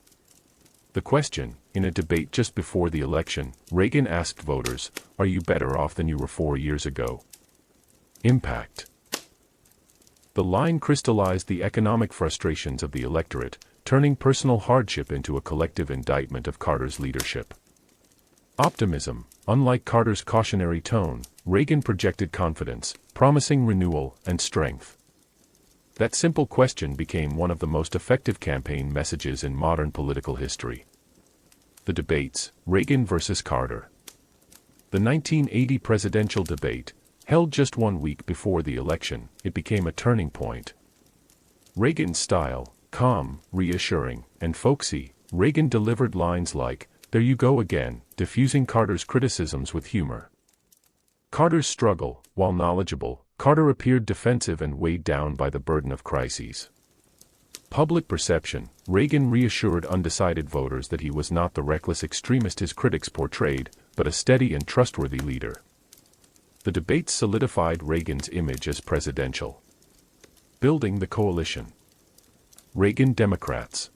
The question, in a debate just before the election, Reagan asked voters, "Are you better off than you were 4 years ago?" Impact. The line crystallized the economic frustrations of the electorate, turning personal hardship into a collective indictment of Carter's leadership. Optimism. Unlike Carter's cautionary tone, Reagan projected confidence, promising renewal and strength. That simple question became one of the most effective campaign messages in modern political history. The debates. Reagan versus Carter. The 1980 presidential debate, held just 1 week before the election, it became a turning point. Reagan's style, calm, reassuring, and folksy, Reagan delivered lines like, "There you go again," diffusing Carter's criticisms with humor. Carter's struggle. While knowledgeable, Carter appeared defensive and weighed down by the burden of crises. Public perception. Reagan reassured undecided voters that he was not the reckless extremist his critics portrayed, but a steady and trustworthy leader. The debates solidified Reagan's image as presidential. Building the coalition. Reagan Democrats.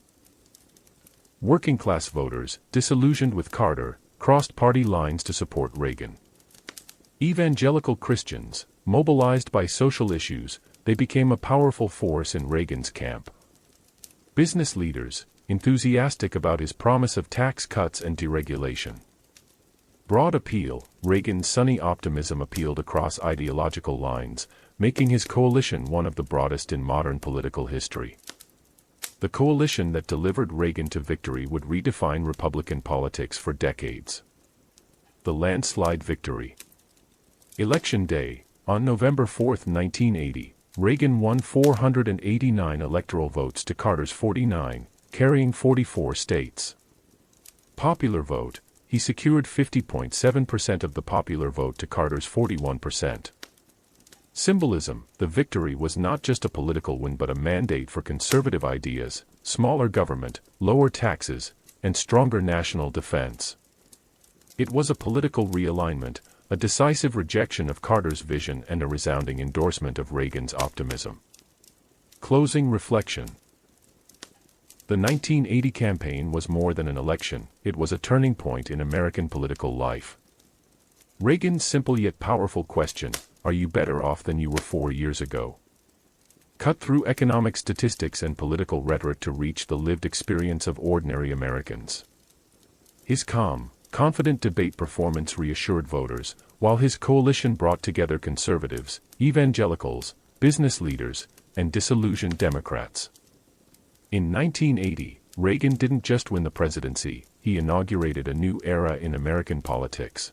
Working-class voters, disillusioned with Carter, crossed party lines to support Reagan. Evangelical Christians, mobilized by social issues, they became a powerful force in Reagan's camp. Business leaders, enthusiastic about his promise of tax cuts and deregulation. Broad appeal. Reagan's sunny optimism appealed across ideological lines, making his coalition one of the broadest in modern political history. The coalition that delivered Reagan to victory would redefine Republican politics for decades. The landslide victory. Election Day. On November 4, 1980, Reagan won 489 electoral votes to Carter's 49, carrying 44 states. Popular vote. He secured 50.7% of the popular vote to Carter's 41%. Symbolism. The victory was not just a political win but a mandate for conservative ideas, smaller government, lower taxes, and stronger national defense. It was a political realignment, a decisive rejection of Carter's vision and a resounding endorsement of Reagan's optimism. Closing reflection. The 1980 campaign was more than an election, it was a turning point in American political life. Reagan's simple yet powerful question, "Are you better off than you were 4 years ago?" cut through economic statistics and political rhetoric to reach the lived experience of ordinary Americans. His calm, confident debate performance reassured voters, while his coalition brought together conservatives, evangelicals, business leaders, and disillusioned Democrats. In 1980, Reagan didn't just win the presidency, he inaugurated a new era in American politics.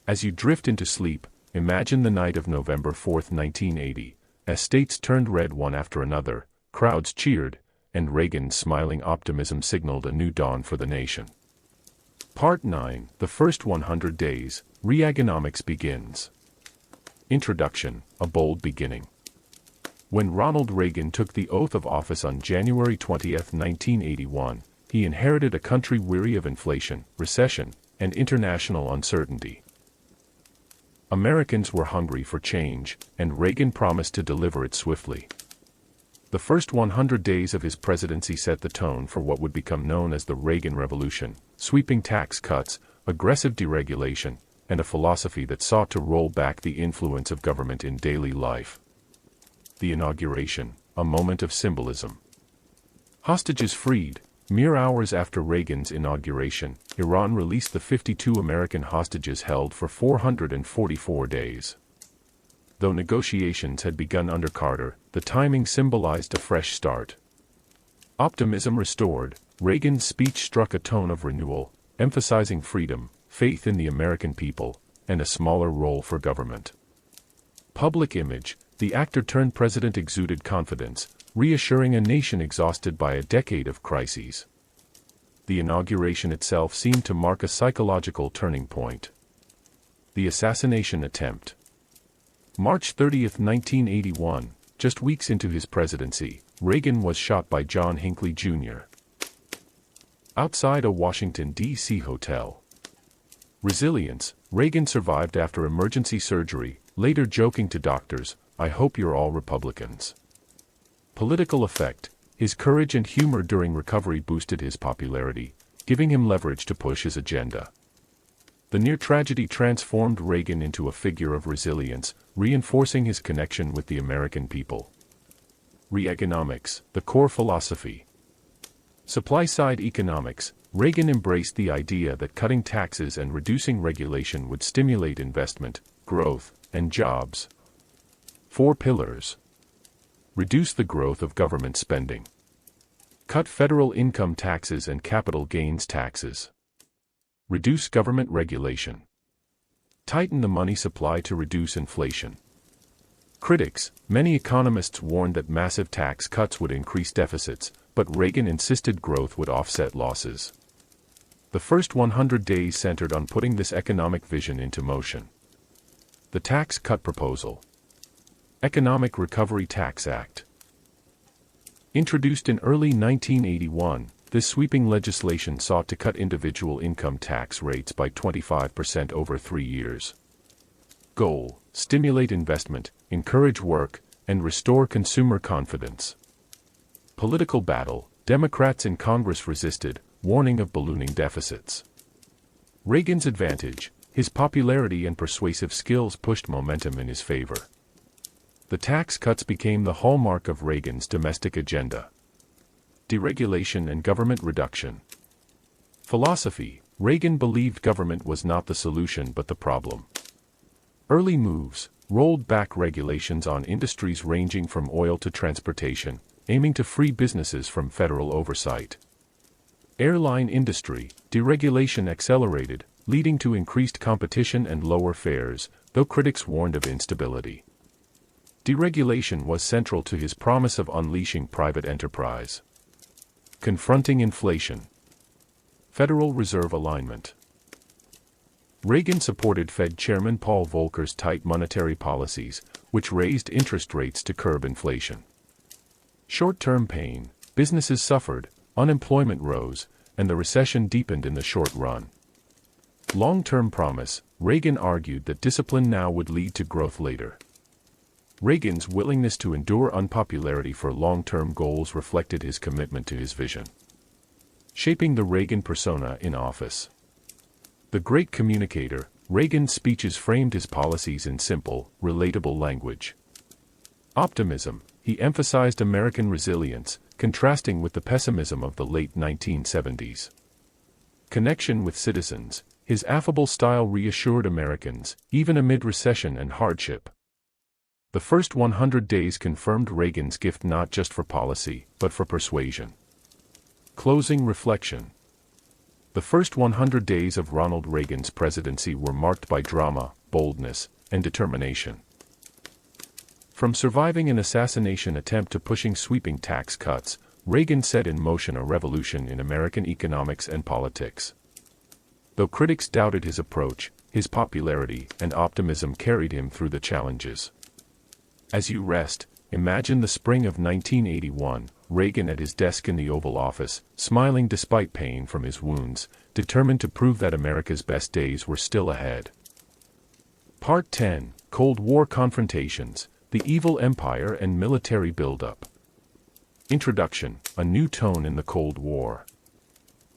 As you drift into sleep, imagine the night of November 4, 1980, as states turned red one after another, crowds cheered, and Reagan's smiling optimism signaled a new dawn for the nation. Part 9, The First 100 Days, Reaganomics begins. Introduction, A Bold Beginning. When Ronald Reagan took the oath of office on January 20, 1981, he inherited a country weary of inflation, recession, and international uncertainty. Americans were hungry for change, and Reagan promised to deliver it swiftly. The first 100 days of his presidency set the tone for what would become known as the Reagan Revolution: sweeping tax cuts, aggressive deregulation, and a philosophy that sought to roll back the influence of government in daily life. The inauguration, a moment of symbolism. Hostages freed. Mere hours after Reagan's inauguration, Iran released the 52 American hostages held for 444 days. Though negotiations had begun under Carter, the timing symbolized a fresh start. Optimism restored. Reagan's speech struck a tone of renewal, emphasizing freedom, faith in the American people, and a smaller role for government. Public image. The actor-turned-president exuded confidence, reassuring a nation exhausted by a decade of crises. The inauguration itself seemed to mark a psychological turning point. The assassination attempt. March 30, 1981, just weeks into his presidency, Reagan was shot by John Hinckley Jr. outside a Washington, D.C. hotel. Resilience. Reagan survived after emergency surgery, later joking to doctors, "I hope you're all Republicans." Political effect. His courage and humor during recovery boosted his popularity, giving him leverage to push his agenda. The near tragedy transformed Reagan into a figure of resilience, reinforcing his connection with the American people. Reaganomics, the core philosophy. Supply-side economics. Reagan embraced the idea that cutting taxes and reducing regulation would stimulate investment, growth, and jobs. 4 pillars. Reduce the growth of government spending. Cut federal income taxes and capital gains taxes. Reduce government regulation. Tighten the money supply to reduce inflation. Critics. Many economists warned that massive tax cuts would increase deficits, but Reagan insisted growth would offset losses. The first 100 days centered on putting this economic vision into motion. The Tax Cut Proposal. Economic Recovery Tax Act. Introduced in early 1981, this sweeping legislation sought to cut individual income tax rates by 25% over 3 years. Goal: stimulate investment, encourage work, and restore consumer confidence. Political battle. Democrats in Congress resisted, warning of ballooning deficits. Reagan's advantage. His popularity and persuasive skills pushed momentum in his favor. The tax cuts became the hallmark of Reagan's domestic agenda. Deregulation and government reduction. Philosophy. Reagan believed government was not the solution but the problem. Early moves. Rolled back regulations on industries ranging from oil to transportation, aiming to free businesses from federal oversight. Airline industry. Deregulation accelerated, leading to increased competition and lower fares, though critics warned of instability. Deregulation was central to his promise of unleashing private enterprise. Confronting inflation. Federal Reserve alignment. Reagan supported Fed Chairman Paul Volcker's tight monetary policies, which raised interest rates to curb inflation. Short-term pain. Businesses suffered, unemployment rose, and the recession deepened in the short run. Long-term promise. Reagan argued that discipline now would lead to growth later. Reagan's willingness to endure unpopularity for long-term goals reflected his commitment to his vision. Shaping the Reagan persona in office. The Great Communicator. Reagan's speeches framed his policies in simple, relatable language. Optimism. He emphasized American resilience, contrasting with the pessimism of the late 1970s. Connection with citizens. His affable style reassured Americans, even amid recession and hardship. The first 100 days confirmed Reagan's gift not just for policy, but for persuasion. Closing reflection. The first 100 days of Ronald Reagan's presidency were marked by drama, boldness, and determination. From surviving an assassination attempt to pushing sweeping tax cuts, Reagan set in motion a revolution in American economics and politics. Though critics doubted his approach, his popularity and optimism carried him through the challenges. As you rest, imagine the spring of 1981, Reagan at his desk in the Oval Office, smiling despite pain from his wounds, determined to prove that America's best days were still ahead. Part 10, Cold War Confrontations, the Evil Empire and Military Buildup. Introduction, a new tone in the Cold War.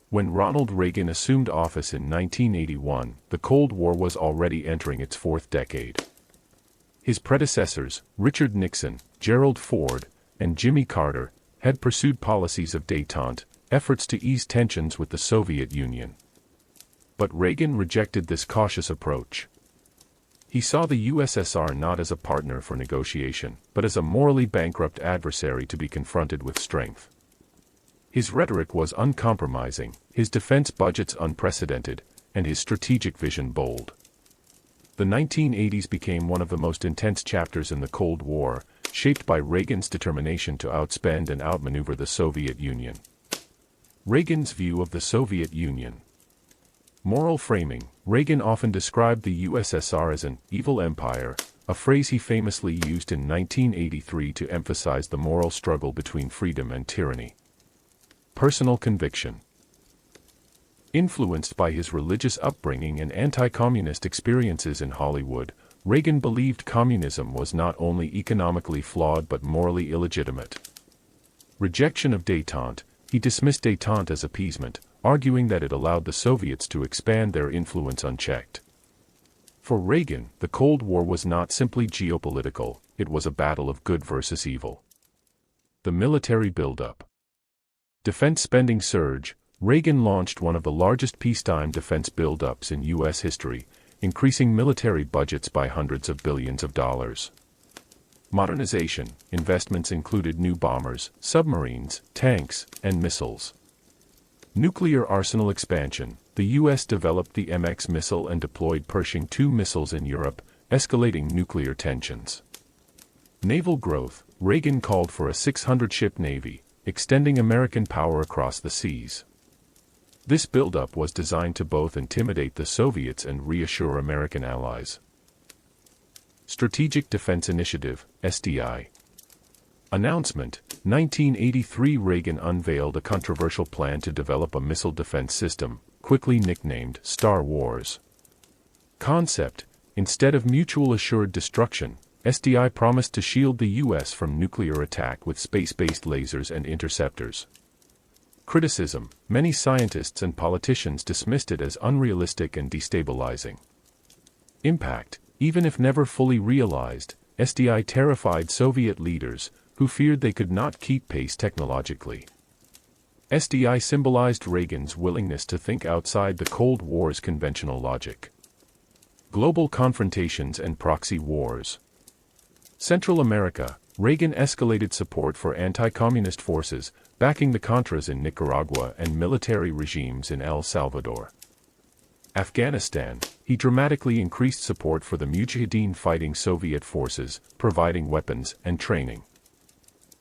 When Ronald Reagan assumed office in 1981, the Cold War was already entering its fourth decade. His predecessors, Richard Nixon, Gerald Ford, and Jimmy Carter, had pursued policies of détente, efforts to ease tensions with the Soviet Union. But Reagan rejected this cautious approach. He saw the USSR not as a partner for negotiation, but as a morally bankrupt adversary to be confronted with strength. His rhetoric was uncompromising, his defense budgets unprecedented, and his strategic vision bold. The 1980s became one of the most intense chapters in the Cold War, shaped by Reagan's determination to outspend and outmaneuver the Soviet Union. Reagan's view of the Soviet Union. Moral framing. Reagan often described the USSR as an evil empire, a phrase he famously used in 1983 to emphasize the moral struggle between freedom and tyranny. Personal conviction. Influenced by his religious upbringing and anti-communist experiences in Hollywood, Reagan believed communism was not only economically flawed but morally illegitimate. Rejection of détente. He dismissed détente as appeasement, arguing that it allowed the Soviets to expand their influence unchecked. For Reagan, the Cold War was not simply geopolitical, it was a battle of good versus evil. The military buildup. Defense spending surge. Reagan launched one of the largest peacetime defense buildups in U.S. history, increasing military budgets by hundreds of billions of dollars. Modernization. Investments included new bombers, submarines, tanks, and missiles. Nuclear arsenal expansion. The U.S. developed the MX missile and deployed Pershing II missiles in Europe, escalating nuclear tensions. Naval growth. Reagan called for a 600-ship navy, extending American power across the seas. This buildup was designed to both intimidate the Soviets and reassure American allies. Strategic Defense Initiative, SDI. Announcement. 1983 Reagan unveiled a controversial plan to develop a missile defense system, quickly nicknamed Star Wars. Concept. Instead of mutual assured destruction, SDI promised to shield the U.S. from nuclear attack with space-based lasers and interceptors. Criticism. Many scientists and politicians dismissed it as unrealistic and destabilizing. Impact. Even if never fully realized, SDI terrified Soviet leaders, who feared they could not keep pace technologically. SDI symbolized Reagan's willingness to think outside the Cold War's conventional logic. Global confrontations and proxy wars. Central America. Reagan escalated support for anti-communist forces, backing the Contras in Nicaragua and military regimes in El Salvador. Afghanistan. He dramatically increased support for the Mujahideen fighting Soviet forces, providing weapons and training.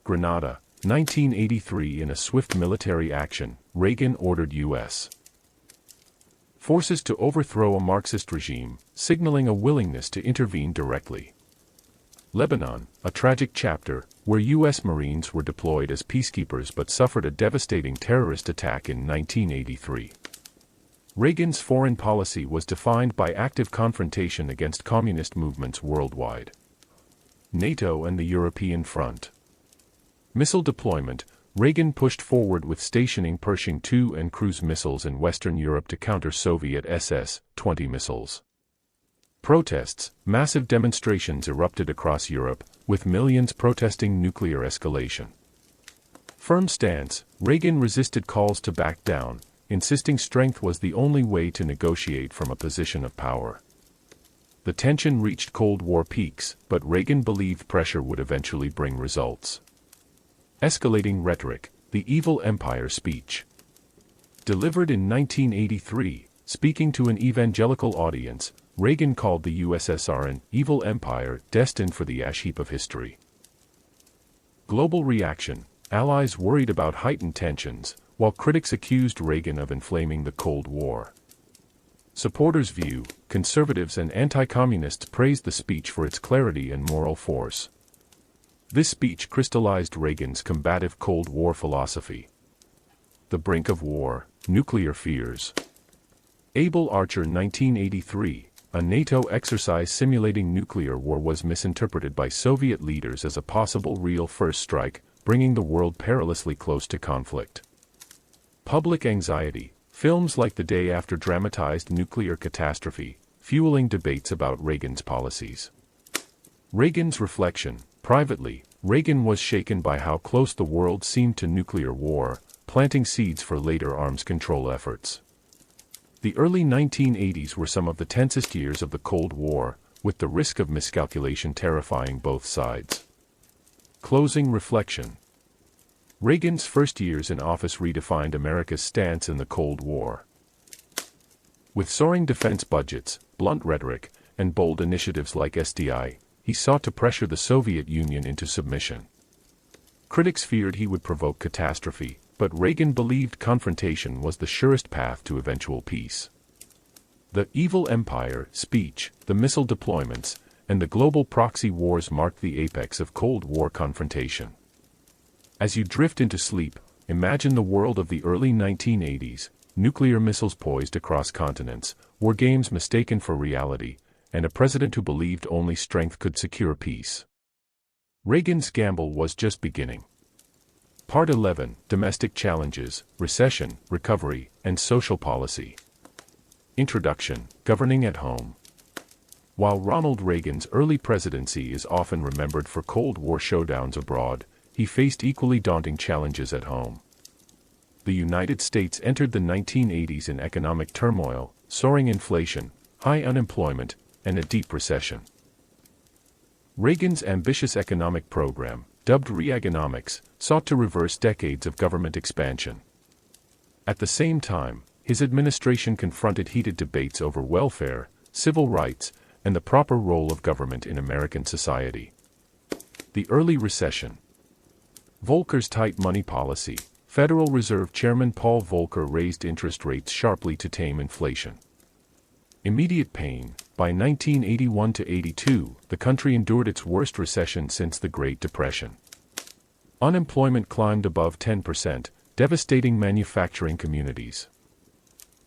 Grenada, 1983. In a swift military action, Reagan ordered U.S. forces to overthrow a Marxist regime, signaling a willingness to intervene directly. Lebanon, a tragic chapter, where U.S. Marines were deployed as peacekeepers but suffered a devastating terrorist attack in 1983. Reagan's foreign policy was defined by active confrontation against communist movements worldwide. NATO and the European Front. Missile deployment. Reagan pushed forward with stationing Pershing II and cruise missiles in Western Europe to counter Soviet SS-20 missiles. Protests. Massive demonstrations erupted across Europe, with millions protesting nuclear escalation. Firm stance. Reagan resisted calls to back down, insisting strength was the only way to negotiate from a position of power. The tension reached Cold War peaks, but Reagan believed pressure would eventually bring results. Escalating rhetoric. The Evil Empire speech. Delivered in 1983, speaking to an evangelical audience, Reagan called the USSR an evil empire destined for the ash heap of history. Global reaction. Allies worried about heightened tensions, while critics accused Reagan of inflaming the Cold War. Supporters' view. Conservatives and anti-communists praised the speech for its clarity and moral force. This speech crystallized Reagan's combative Cold War philosophy. The brink of war. Nuclear fears. Abel Archer, 1983. a NATO exercise simulating nuclear war was misinterpreted by Soviet leaders as a possible real first strike, bringing the world perilously close to conflict. Public anxiety. Films like The Day After dramatized nuclear catastrophe, fueling debates about Reagan's policies. Reagan's reflection. Privately, Reagan was shaken by how close the world seemed to nuclear war, planting seeds for later arms control efforts. The early 1980s were some of the tensest years of the Cold War, with the risk of miscalculation terrifying both sides. Closing reflection. Reagan's first years in office redefined America's stance in the Cold War. With soaring defense budgets, blunt rhetoric, and bold initiatives like SDI, he sought to pressure the Soviet Union into submission. Critics feared he would provoke catastrophe, but Reagan believed confrontation was the surest path to eventual peace. The evil empire speech, the missile deployments, and the global proxy wars marked the apex of Cold War confrontation. As you drift into sleep, imagine the world of the early 1980s, nuclear missiles poised across continents, war games mistaken for reality, and a president who believed only strength could secure peace. Reagan's gamble was just beginning. Part 11: Domestic Challenges, Recession, Recovery, and Social Policy. Introduction: Governing at Home. While Ronald Reagan's early presidency is often remembered for Cold War showdowns abroad, he faced equally daunting challenges at home. The United States entered the 1980s in economic turmoil, soaring inflation, high unemployment, and a deep recession. Reagan's ambitious economic program, dubbed Reaganomics, sought to reverse decades of government expansion. At the same time, his administration confronted heated debates over welfare, civil rights, and the proper role of government in American society. The early recession. Volcker's tight money policy. Federal Reserve Chairman Paul Volcker raised interest rates sharply to tame inflation. Immediate pain. By 1981–82, the country endured its worst recession since the Great Depression. Unemployment climbed above 10%, devastating manufacturing communities.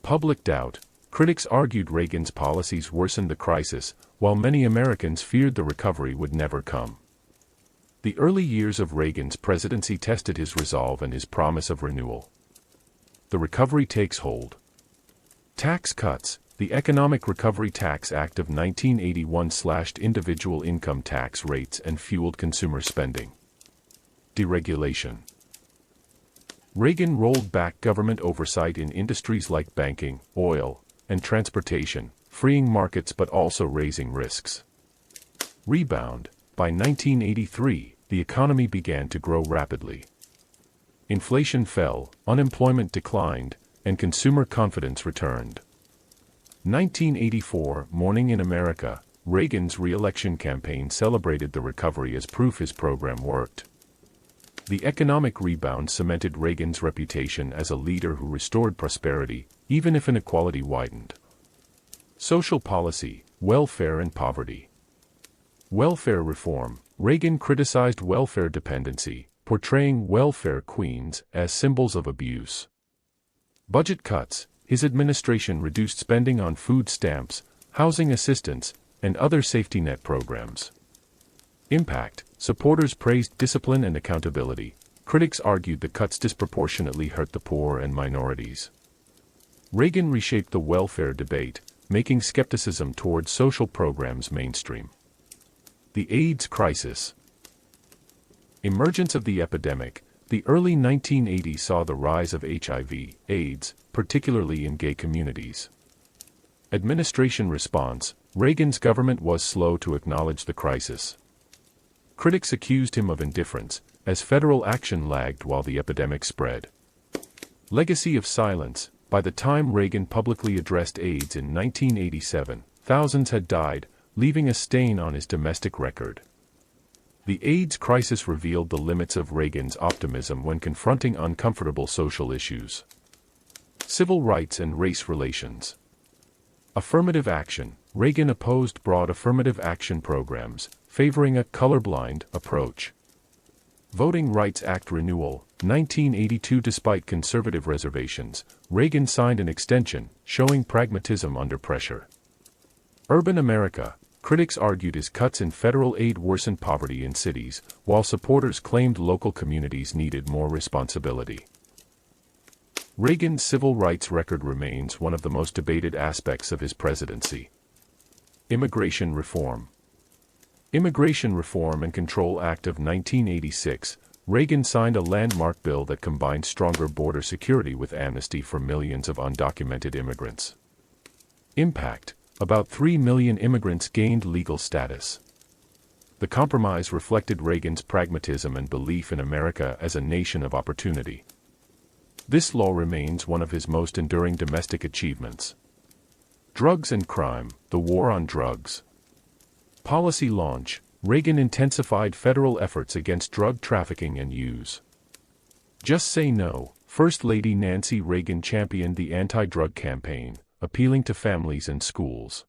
Public doubt. Critics argued Reagan's policies worsened the crisis, while many Americans feared the recovery would never come. The early years of Reagan's presidency tested his resolve and his promise of renewal. The recovery takes hold. Tax cuts. The Economic Recovery Tax Act of 1981 slashed individual income tax rates and fueled consumer spending. Deregulation. Reagan rolled back government oversight in industries like banking, oil, and transportation, freeing markets but also raising risks. Rebound. By 1983, the economy began to grow rapidly. Inflation fell, unemployment declined, and consumer confidence returned. 1984, Morning in America, Reagan's re-election campaign celebrated the recovery as proof his program worked. The economic rebound cemented Reagan's reputation as a leader who restored prosperity, even if inequality widened. Social policy, welfare and poverty. Welfare reform. Reagan criticized welfare dependency, portraying welfare queens as symbols of abuse. Budget cuts. His administration reduced spending on food stamps, housing assistance, and other safety net programs. Impact. Supporters praised discipline and accountability. Critics argued the cuts disproportionately hurt the poor and minorities. Reagan reshaped the welfare debate, making skepticism toward social programs mainstream. The AIDS crisis. Emergence of the epidemic. The early 1980s saw the rise of HIV, AIDS, particularly in gay communities. Administration response. Reagan's government was slow to acknowledge the crisis. Critics accused him of indifference, as federal action lagged while the epidemic spread. Legacy of silence. By the time Reagan publicly addressed AIDS in 1987, thousands had died, leaving a stain on his domestic record. The AIDS crisis revealed the limits of Reagan's optimism when confronting uncomfortable social issues. Civil rights and race relations. Affirmative action. Reagan opposed broad affirmative action programs, favoring a colorblind approach. Voting Rights Act renewal. 1982. Despite conservative reservations, Reagan signed an extension, showing pragmatism under pressure. Urban America, critics argued his cuts in federal aid worsened poverty in cities, while supporters claimed local communities needed more responsibility. Reagan's civil rights record remains one of the most debated aspects of his presidency. Immigration Reform. Immigration Reform and Control Act of 1986, Reagan signed a landmark bill that combined stronger border security with amnesty for millions of undocumented immigrants. Impact: about 3 million immigrants gained legal status. The compromise reflected Reagan's pragmatism and belief in America as a nation of opportunity. This law remains one of his most enduring domestic achievements. Drugs and crime, the war on drugs. Policy launch: Reagan intensified federal efforts against drug trafficking and use. Just Say No, First Lady Nancy Reagan championed the anti-drug campaign, appealing to families and schools.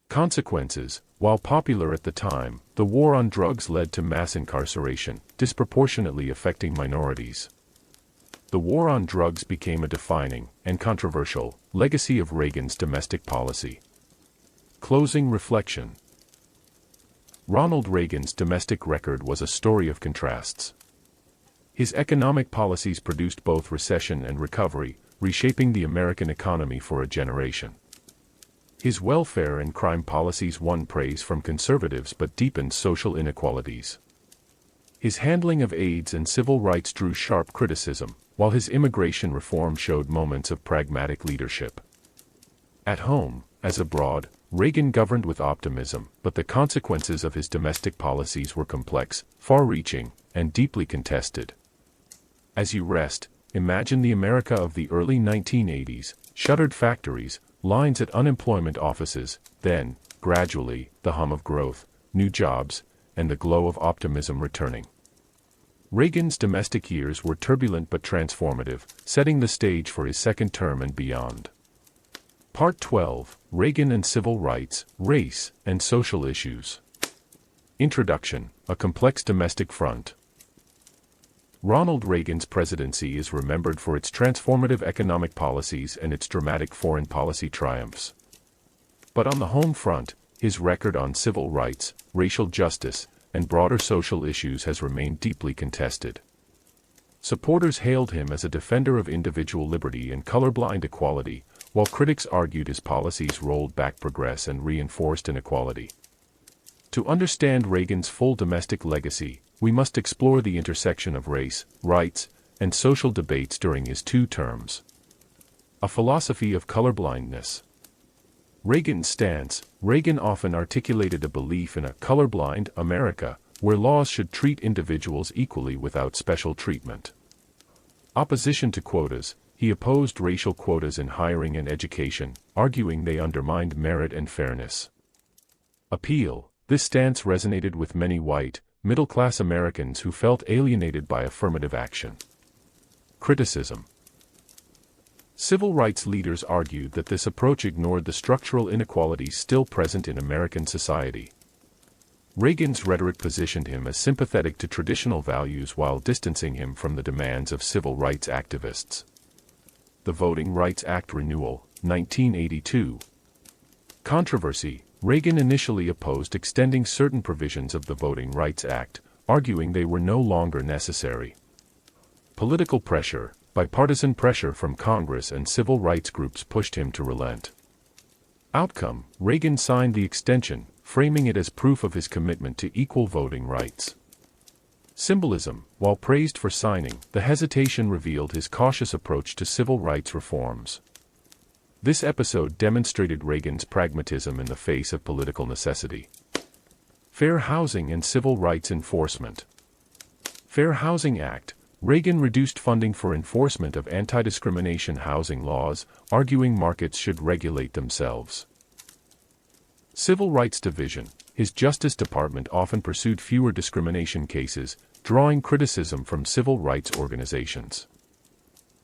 Consequences: while popular at the time, the war on drugs led to mass incarceration, disproportionately affecting minorities. The war on drugs became a defining, and controversial, legacy of Reagan's domestic policy. Closing reflection. Ronald Reagan's domestic record was a story of contrasts. His economic policies produced both recession and recovery, reshaping the American economy for a generation. His welfare and crime policies won praise from conservatives but deepened social inequalities. His handling of AIDS and civil rights drew sharp criticism, while his immigration reform showed moments of pragmatic leadership. At home, as abroad, Reagan governed with optimism, but the consequences of his domestic policies were complex, far-reaching, and deeply contested. As you rest, imagine the America of the early 1980s, shuttered factories, lines at unemployment offices, then, gradually, the hum of growth, new jobs, and the glow of optimism returning. Reagan's domestic years were turbulent but transformative, setting the stage for his second term and beyond. Part 12, Reagan and Civil Rights, Race, and Social Issues. Introduction: A complex domestic front. Ronald Reagan's presidency is remembered for its transformative economic policies and its dramatic foreign policy triumphs. But on the home front, his record on civil rights, racial justice, and broader social issues has remained deeply contested. Supporters hailed him as a defender of individual liberty and colorblind equality, while critics argued his policies rolled back progress and reinforced inequality. To understand Reagan's full domestic legacy, we must explore the intersection of race, rights, and social debates during his 2 terms. A philosophy of colorblindness. Reagan's stance: Reagan often articulated a belief in a colorblind America, where laws should treat individuals equally without special treatment. Opposition to quotas: he opposed racial quotas in hiring and education, arguing they undermined merit and fairness. Appeal: this stance resonated with many white, middle-class Americans who felt alienated by affirmative action. Criticism: civil rights leaders argued that this approach ignored the structural inequalities still present in American society. Reagan's rhetoric positioned him as sympathetic to traditional values while distancing him from the demands of civil rights activists. The Voting Rights Act Renewal, 1982. Controversy: Reagan initially opposed extending certain provisions of the Voting Rights Act, arguing they were no longer necessary. Political pressure: bipartisan pressure from Congress and civil rights groups pushed him to relent. Outcome: Reagan signed the extension, framing it as proof of his commitment to equal voting rights. Symbolism: while praised for signing, the hesitation revealed his cautious approach to civil rights reforms. This episode demonstrated Reagan's pragmatism in the face of political necessity. Fair housing and civil rights enforcement. Fair Housing Act: Reagan reduced funding for enforcement of anti-discrimination housing laws, arguing markets should regulate themselves. Civil Rights Division: his Justice Department often pursued fewer discrimination cases, drawing criticism from civil rights organizations.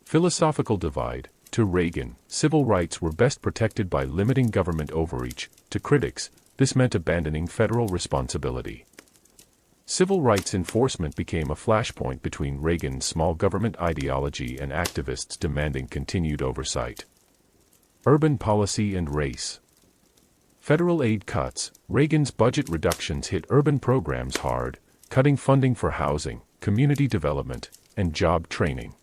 Philosophical divide: to Reagan, civil rights were best protected by limiting government overreach. To critics, this meant abandoning federal responsibility. Civil rights enforcement became a flashpoint between Reagan's small government ideology and activists demanding continued oversight. Urban policy and race. Federal aid cuts. Reagan's budget reductions hit urban programs hard, cutting funding for housing, community development, and job training.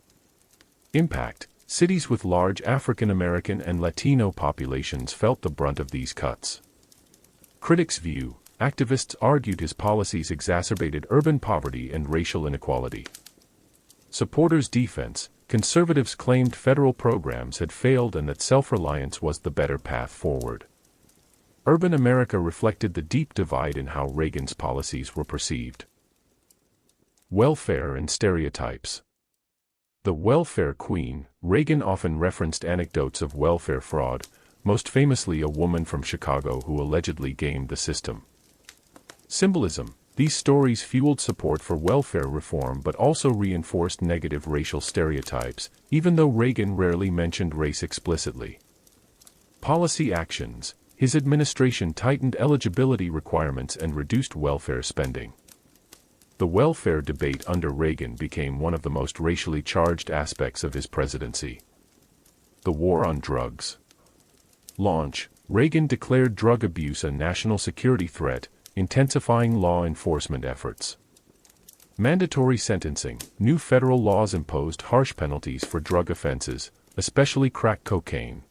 Impact. Cities with large African American and Latino populations felt the brunt of these cuts. Critics' view. Activists argued his policies exacerbated urban poverty and racial inequality. Supporters' defense. Conservatives claimed federal programs had failed and that self-reliance was the better path forward. Urban America reflected the deep divide in how Reagan's policies were perceived. Welfare and stereotypes. The welfare queen. Reagan often referenced anecdotes of welfare fraud, most famously a woman from Chicago who allegedly gamed the system. Symbolism. These stories fueled support for welfare reform but also reinforced negative racial stereotypes, even though Reagan rarely mentioned race explicitly. Policy actions. His administration tightened eligibility requirements and reduced welfare spending. The welfare debate under Reagan became one of the most racially charged aspects of his presidency. The war on drugs. Launch. Reagan declared drug abuse a national security threat, intensifying law enforcement efforts. Mandatory sentencing. New federal laws imposed harsh penalties for drug offenses, especially crack cocaine.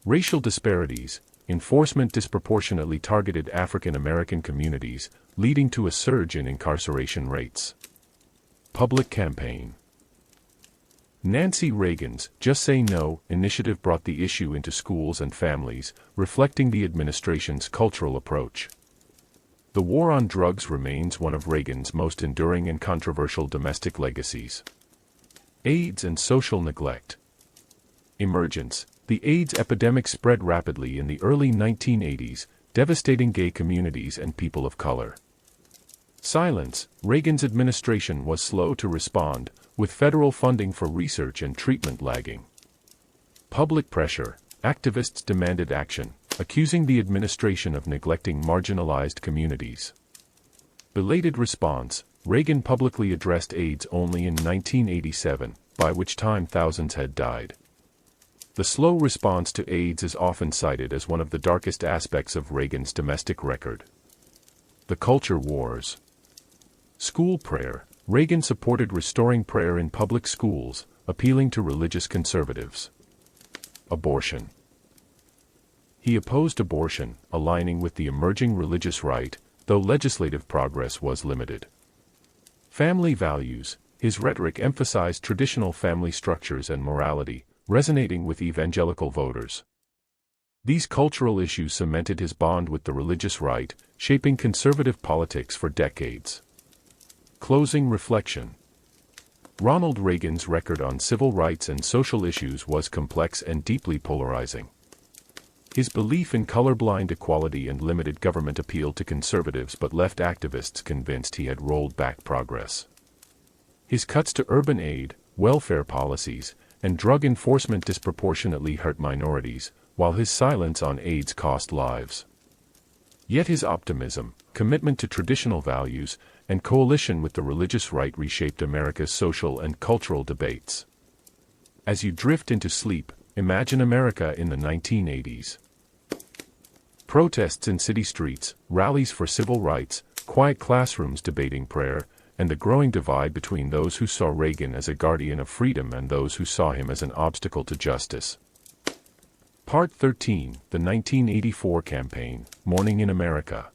Racial disparities. Enforcement disproportionately targeted African American communities, leading to a surge in incarceration rates. Public campaign. Nancy Reagan's Just Say No initiative brought the issue into schools and families, reflecting the administration's cultural approach. The war on drugs remains one of Reagan's most enduring and controversial domestic legacies. AIDS and social neglect. Emergence. The AIDS epidemic spread rapidly in the early 1980s, devastating gay communities and people of color. Silence. Reagan's administration was slow to respond, with federal funding for research and treatment lagging. Public pressure. Activists demanded action, accusing the administration of neglecting marginalized communities. Belated response. Reagan publicly addressed AIDS only in 1987, by which time thousands had died. The slow response to AIDS is often cited as one of the darkest aspects of Reagan's domestic record. The culture wars. School prayer. Reagan supported restoring prayer in public schools, appealing to religious conservatives. Abortion. He opposed abortion, aligning with the emerging religious right, though legislative progress was limited. Family values. His rhetoric emphasized traditional family structures and morality, resonating with evangelical voters. These cultural issues cemented his bond with the religious right, shaping conservative politics for decades. Closing reflection. Ronald Reagan's record on civil rights and social issues was complex and deeply polarizing. His belief in colorblind equality and limited government appealed to conservatives but left activists convinced he had rolled back progress. His cuts to urban aid, welfare policies, and drug enforcement disproportionately hurt minorities, while his silence on AIDS cost lives. Yet his optimism, commitment to traditional values, and coalition with the religious right reshaped America's social and cultural debates. As you drift into sleep, imagine America in the 1980s. Protests in city streets, rallies for civil rights, quiet classrooms debating prayer, and the growing divide between those who saw Reagan as a guardian of freedom and those who saw him as an obstacle to justice. Part 13, The 1984 Campaign, Morning in America.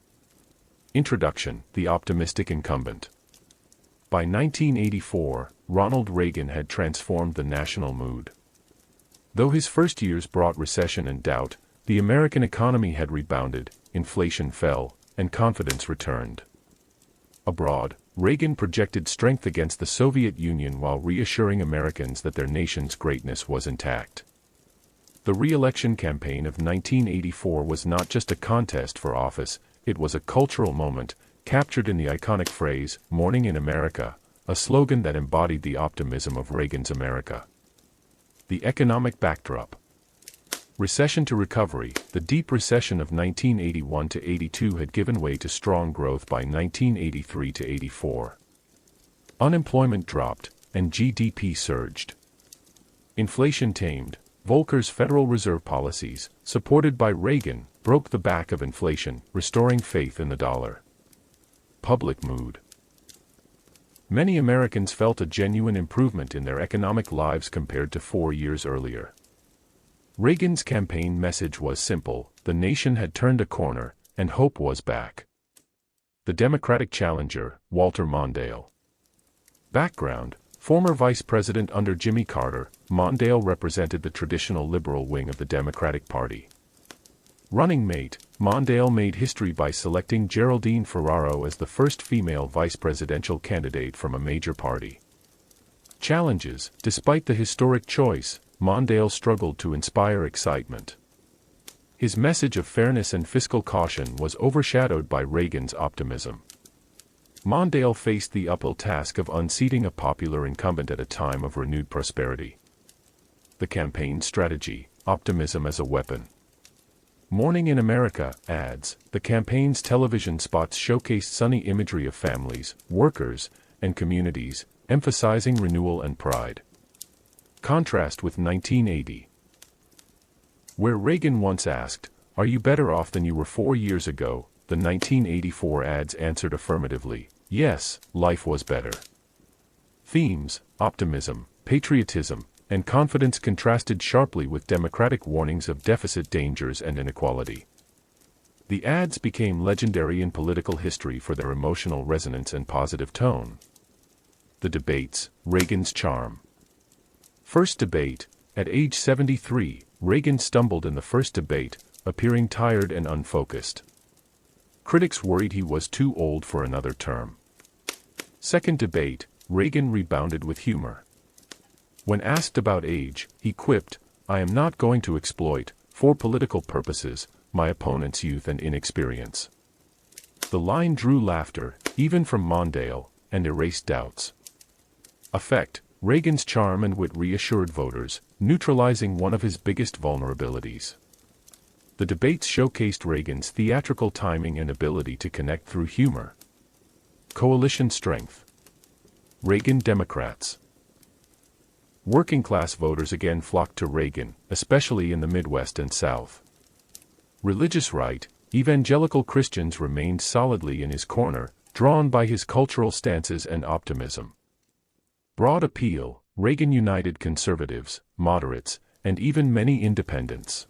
Introduction, The Optimistic Incumbent. By 1984, Ronald Reagan had transformed the national mood. Though his first years brought recession and doubt, the American economy had rebounded, inflation fell, and confidence returned. Abroad, Reagan projected strength against the Soviet Union while reassuring Americans that their nation's greatness was intact. The re-election campaign of 1984 was not just a contest for office, it was a cultural moment, captured in the iconic phrase, "Morning in America," a slogan that embodied the optimism of Reagan's America. The economic backdrop. Recession to recovery. The deep recession of 1981 to 82 had given way to strong growth by 1983 to 84. Unemployment dropped, and GDP surged. Inflation tamed. Volcker's Federal Reserve policies, supported by Reagan, broke the back of inflation, restoring faith in the dollar. Public mood. Many Americans felt a genuine improvement in their economic lives compared to 4 years earlier. Reagan's campaign message was simple: the nation had turned a corner, and hope was back. The Democratic challenger, Walter Mondale. Background: former vice president under Jimmy Carter, Mondale represented the traditional liberal wing of the Democratic Party. Running mate: Mondale made history by selecting Geraldine Ferraro as the first female vice presidential candidate from a major party. Challenges: despite the historic choice, Mondale struggled to inspire excitement. His message of fairness and fiscal caution was overshadowed by Reagan's optimism. Mondale faced the uphill task of unseating a popular incumbent at a time of renewed prosperity. The campaign strategy: optimism as a weapon. Morning in America ads: the campaign's television spots showcased sunny imagery of families, workers, and communities, emphasizing renewal and pride. Contrast with 1980, where Reagan once asked, "Are you better off than you were 4 years ago?" The 1984 ads answered affirmatively, "Yes, life was better." Themes: optimism, patriotism, and confidence contrasted sharply with Democratic warnings of deficit dangers and inequality. The ads became legendary in political history for their emotional resonance and positive tone. The debates: Reagan's charm. First debate: at age 73, Reagan stumbled in the first debate, appearing tired and unfocused. Critics worried he was too old for another term. Second debate: Reagan rebounded with humor. When asked about age, he quipped, "I am not going to exploit, for political purposes, my opponent's youth and inexperience." The line drew laughter, even from Mondale, and erased doubts. Effect: Reagan's charm and wit reassured voters, neutralizing one of his biggest vulnerabilities. The debates showcased Reagan's theatrical timing and ability to connect through humor. Coalition strength. Reagan Democrats. Working-class voters again flocked to Reagan, especially in the Midwest and South. Religious right: evangelical Christians remained solidly in his corner, drawn by his cultural stances and optimism. Broad appeal: Reagan united conservatives, moderates, and even many independents.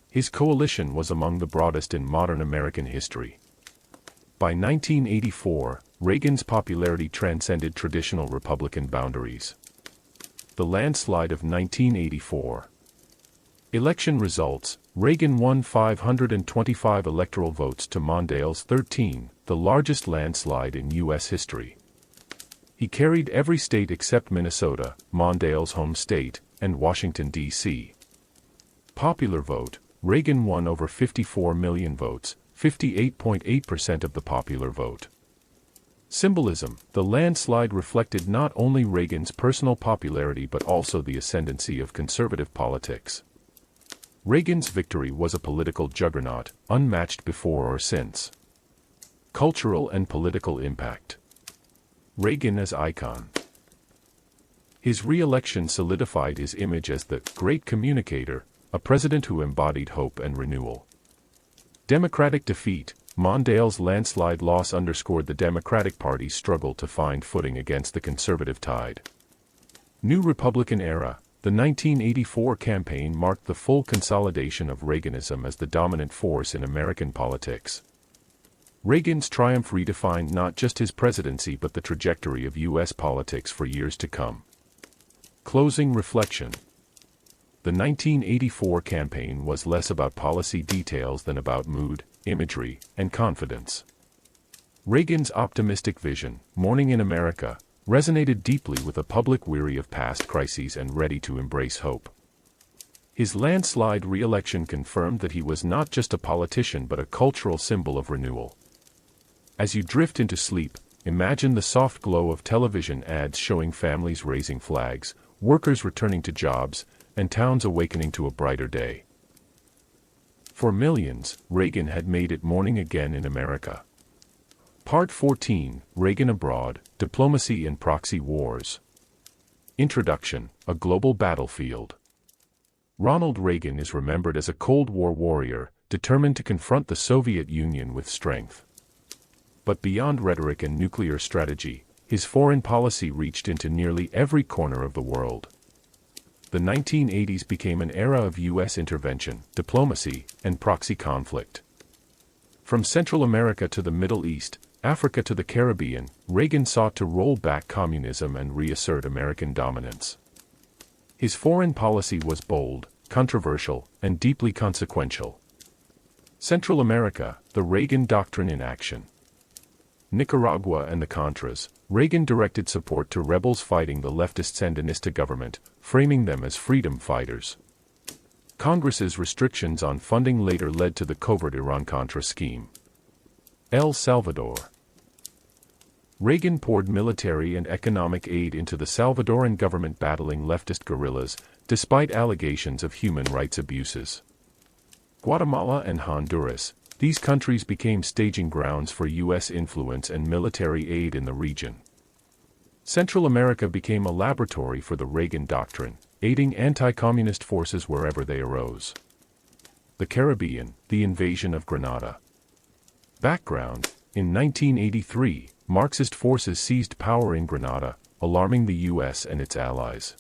His coalition was among the broadest in modern American history. By 1984, Reagan's popularity transcended traditional Republican boundaries. The landslide of 1984. Election results: Reagan won 525 electoral votes to Mondale's 13, the largest landslide in U.S. history. He carried every state except Minnesota, Mondale's home state, and Washington, D.C. Popular vote: Reagan won over 54 million votes, 58.8% of the popular vote. Symbolism: the landslide reflected not only Reagan's personal popularity but also the ascendancy of conservative politics. Reagan's victory was a political juggernaut, unmatched before or since. Cultural and political impact. Reagan as icon. His re-election solidified his image as the Great Communicator, a president who embodied hope and renewal. Democratic defeat: Mondale's landslide loss underscored the Democratic Party's struggle to find footing against the conservative tide. New Republican era: the 1984 campaign marked the full consolidation of Reaganism as the dominant force in American politics. Reagan's triumph redefined not just his presidency but the trajectory of U.S. politics for years to come. Closing reflection. The 1984 campaign was less about policy details than about mood, imagery, and confidence. Reagan's optimistic vision, "Morning in America," resonated deeply with a public weary of past crises and ready to embrace hope. His landslide re-election confirmed that he was not just a politician but a cultural symbol of renewal. As you drift into sleep, imagine the soft glow of television ads showing families raising flags, workers returning to jobs, and towns awakening to a brighter day. For millions, Reagan had made it morning again in America. Part 14, Reagan Abroad, Diplomacy and Proxy Wars. Introduction: A Global Battlefield. Ronald Reagan is remembered as a Cold War warrior, determined to confront the Soviet Union with strength. But beyond rhetoric and nuclear strategy, his foreign policy reached into nearly every corner of the world. The 1980s became an era of U.S. intervention, diplomacy, and proxy conflict. From Central America to the Middle East, Africa to the Caribbean, Reagan sought to roll back communism and reassert American dominance. His foreign policy was bold, controversial, and deeply consequential. Central America, the Reagan Doctrine in action. Nicaragua and the Contras, Reagan directed support to rebels fighting the leftist Sandinista government, framing them as freedom fighters. Congress's restrictions on funding later led to the covert Iran-Contra scheme. El Salvador. Reagan poured military and economic aid into the Salvadoran government battling leftist guerrillas, despite allegations of human rights abuses. Guatemala and Honduras, these countries became staging grounds for U.S. influence and military aid in the region. Central America became a laboratory for the Reagan Doctrine, aiding anti-communist forces wherever they arose. The Caribbean, the invasion of Grenada. Background: in 1983, Marxist forces seized power in Grenada, alarming the U.S. and its allies.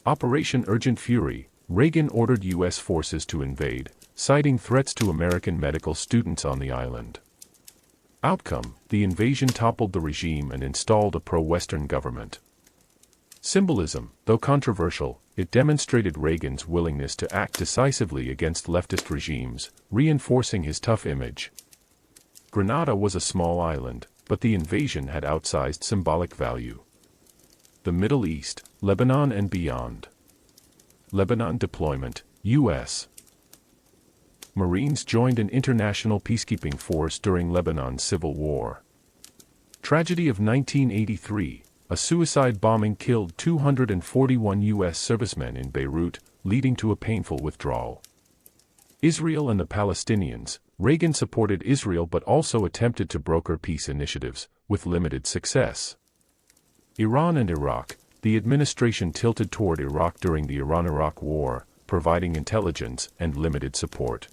Operation Urgent Fury, Reagan ordered U.S. forces to invade, citing threats to American medical students on the island. Outcome: the invasion toppled the regime and installed a pro-Western government. Symbolism: though controversial, it demonstrated Reagan's willingness to act decisively against leftist regimes, reinforcing his tough image. Grenada was a small island, but the invasion had outsized symbolic value. The Middle East, Lebanon and beyond. Lebanon deployment, U.S. Marines joined an international peacekeeping force during Lebanon's civil war. Tragedy of 1983, a suicide bombing killed 241 U.S. servicemen in Beirut, leading to a painful withdrawal. Israel and the Palestinians, Reagan supported Israel but also attempted to broker peace initiatives, with limited success. Iran and Iraq, the administration tilted toward Iraq during the Iran-Iraq War, providing intelligence and limited support.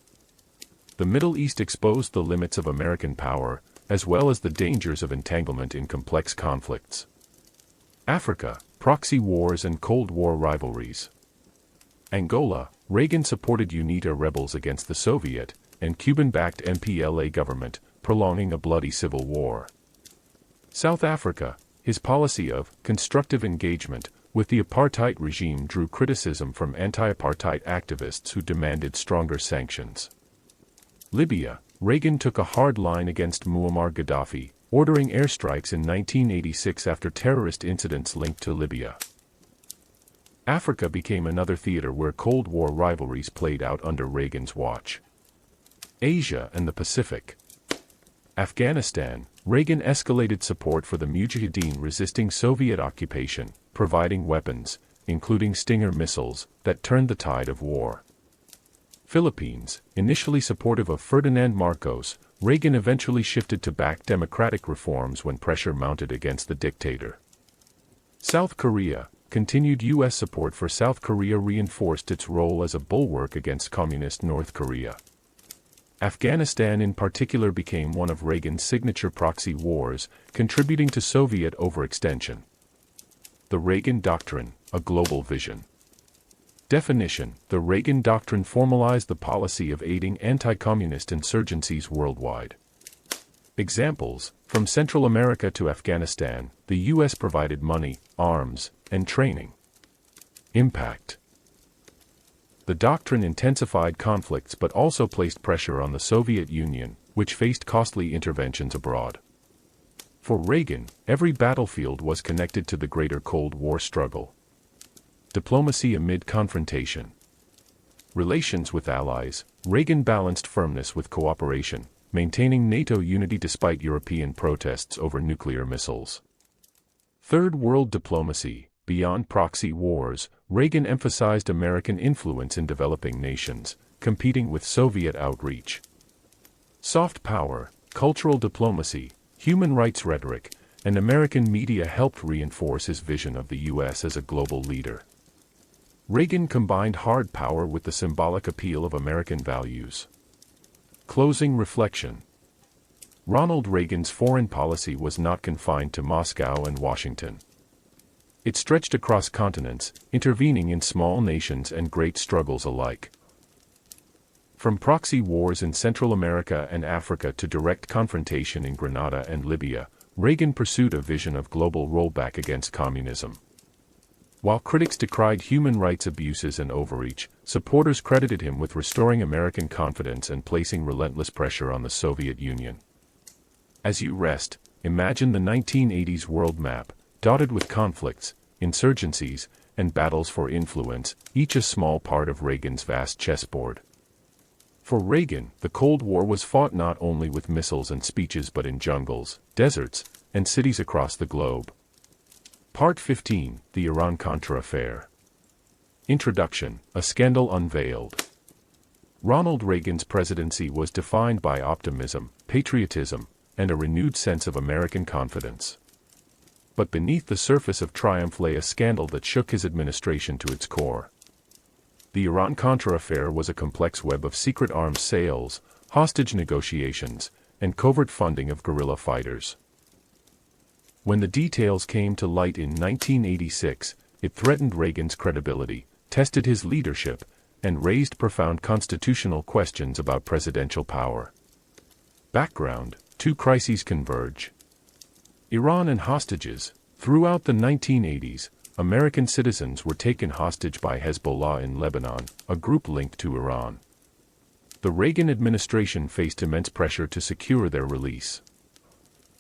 The Middle East exposed the limits of American power, as well as the dangers of entanglement in complex conflicts. Africa, proxy wars and Cold War rivalries. Angola, Reagan supported UNITA rebels against the Soviet and Cuban-backed MPLA government, prolonging a bloody civil war. South Africa, his policy of constructive engagement with the apartheid regime drew criticism from anti-apartheid activists who demanded stronger sanctions. Libya, Reagan took a hard line against Muammar Gaddafi, ordering airstrikes in 1986 after terrorist incidents linked to Libya. Africa became another theater where Cold War rivalries played out under Reagan's watch. Asia and the Pacific. Afghanistan, Reagan escalated support for the Mujahideen resisting Soviet occupation, providing weapons, including Stinger missiles, that turned the tide of war. Philippines, initially supportive of Ferdinand Marcos, Reagan eventually shifted to back democratic reforms when pressure mounted against the dictator. South Korea, continued U.S. support for South Korea reinforced its role as a bulwark against communist North Korea. Afghanistan in particular became one of Reagan's signature proxy wars, contributing to Soviet overextension. The Reagan Doctrine, a global vision. Definition: the Reagan Doctrine formalized the policy of aiding anti-communist insurgencies worldwide. Examples: from Central America to Afghanistan, the U.S. provided money, arms, and training. Impact: the doctrine intensified conflicts but also placed pressure on the Soviet Union, which faced costly interventions abroad. For Reagan, every battlefield was connected to the greater Cold War struggle. Diplomacy amid confrontation. Relations with allies, Reagan balanced firmness with cooperation, maintaining NATO unity despite European protests over nuclear missiles. Third World diplomacy. Beyond proxy wars, Reagan emphasized American influence in developing nations, competing with Soviet outreach. Soft power, cultural diplomacy, human rights rhetoric, and American media helped reinforce his vision of the U.S. as a global leader. Reagan combined hard power with the symbolic appeal of American values. Closing reflection. Ronald Reagan's foreign policy was not confined to Moscow and Washington. It stretched across continents, intervening in small nations and great struggles alike. From proxy wars in Central America and Africa to direct confrontation in Grenada and Libya, Reagan pursued a vision of global rollback against communism. While critics decried human rights abuses and overreach, supporters credited him with restoring American confidence and placing relentless pressure on the Soviet Union. As you rest, imagine the 1980s world map, dotted with conflicts, insurgencies, and battles for influence, each a small part of Reagan's vast chessboard. For Reagan, the Cold War was fought not only with missiles and speeches but in jungles, deserts, and cities across the globe. Part 15, The Iran-Contra Affair. Introduction, a scandal unveiled. Ronald Reagan's presidency was defined by optimism, patriotism, and a renewed sense of American confidence. But beneath the surface of triumph lay a scandal that shook his administration to its core. The Iran-Contra affair was a complex web of secret arms sales, hostage negotiations, and covert funding of guerrilla fighters. When the details came to light in 1986, it threatened Reagan's credibility, tested his leadership, and raised profound constitutional questions about presidential power. Background: two crises converge. Iran and hostages. Throughout the 1980s, American citizens were taken hostage by Hezbollah in Lebanon, a group linked to Iran. The Reagan administration faced immense pressure to secure their release.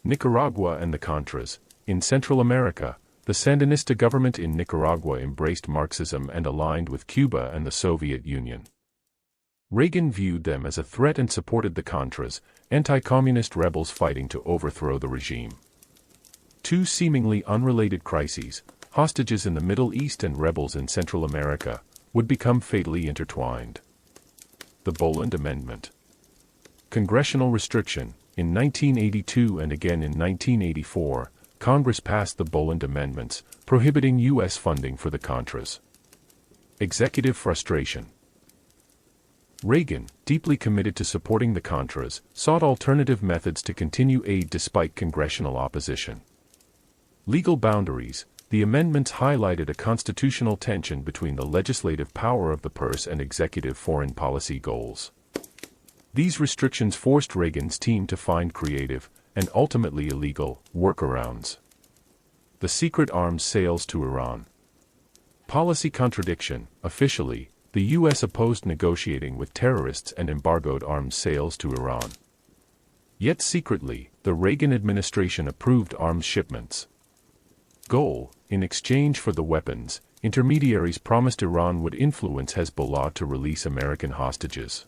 Nicaragua and the Contras. In Central America, the Sandinista government in Nicaragua embraced Marxism and aligned with Cuba and the Soviet Union. Reagan viewed them as a threat and supported the Contras, anti-communist rebels fighting to overthrow the regime. Two seemingly unrelated crises, hostages in the Middle East and rebels in Central America, would become fatally intertwined. The Boland Amendment. Congressional restriction. In 1982 and again in 1984, Congress passed the Boland Amendments, prohibiting U.S. funding for the Contras. Executive frustration. Reagan, deeply committed to supporting the Contras, sought alternative methods to continue aid despite congressional opposition. Legal boundaries. The amendments highlighted a constitutional tension between the legislative power of the purse and executive foreign policy goals. These restrictions forced Reagan's team to find creative, and ultimately illegal, workarounds. The secret arms sales to Iran. Policy contradiction. Officially, the U.S. opposed negotiating with terrorists and embargoed arms sales to Iran. Yet secretly, the Reagan administration approved arms shipments. Goal: in exchange for the weapons, intermediaries promised Iran would influence Hezbollah to release American hostages.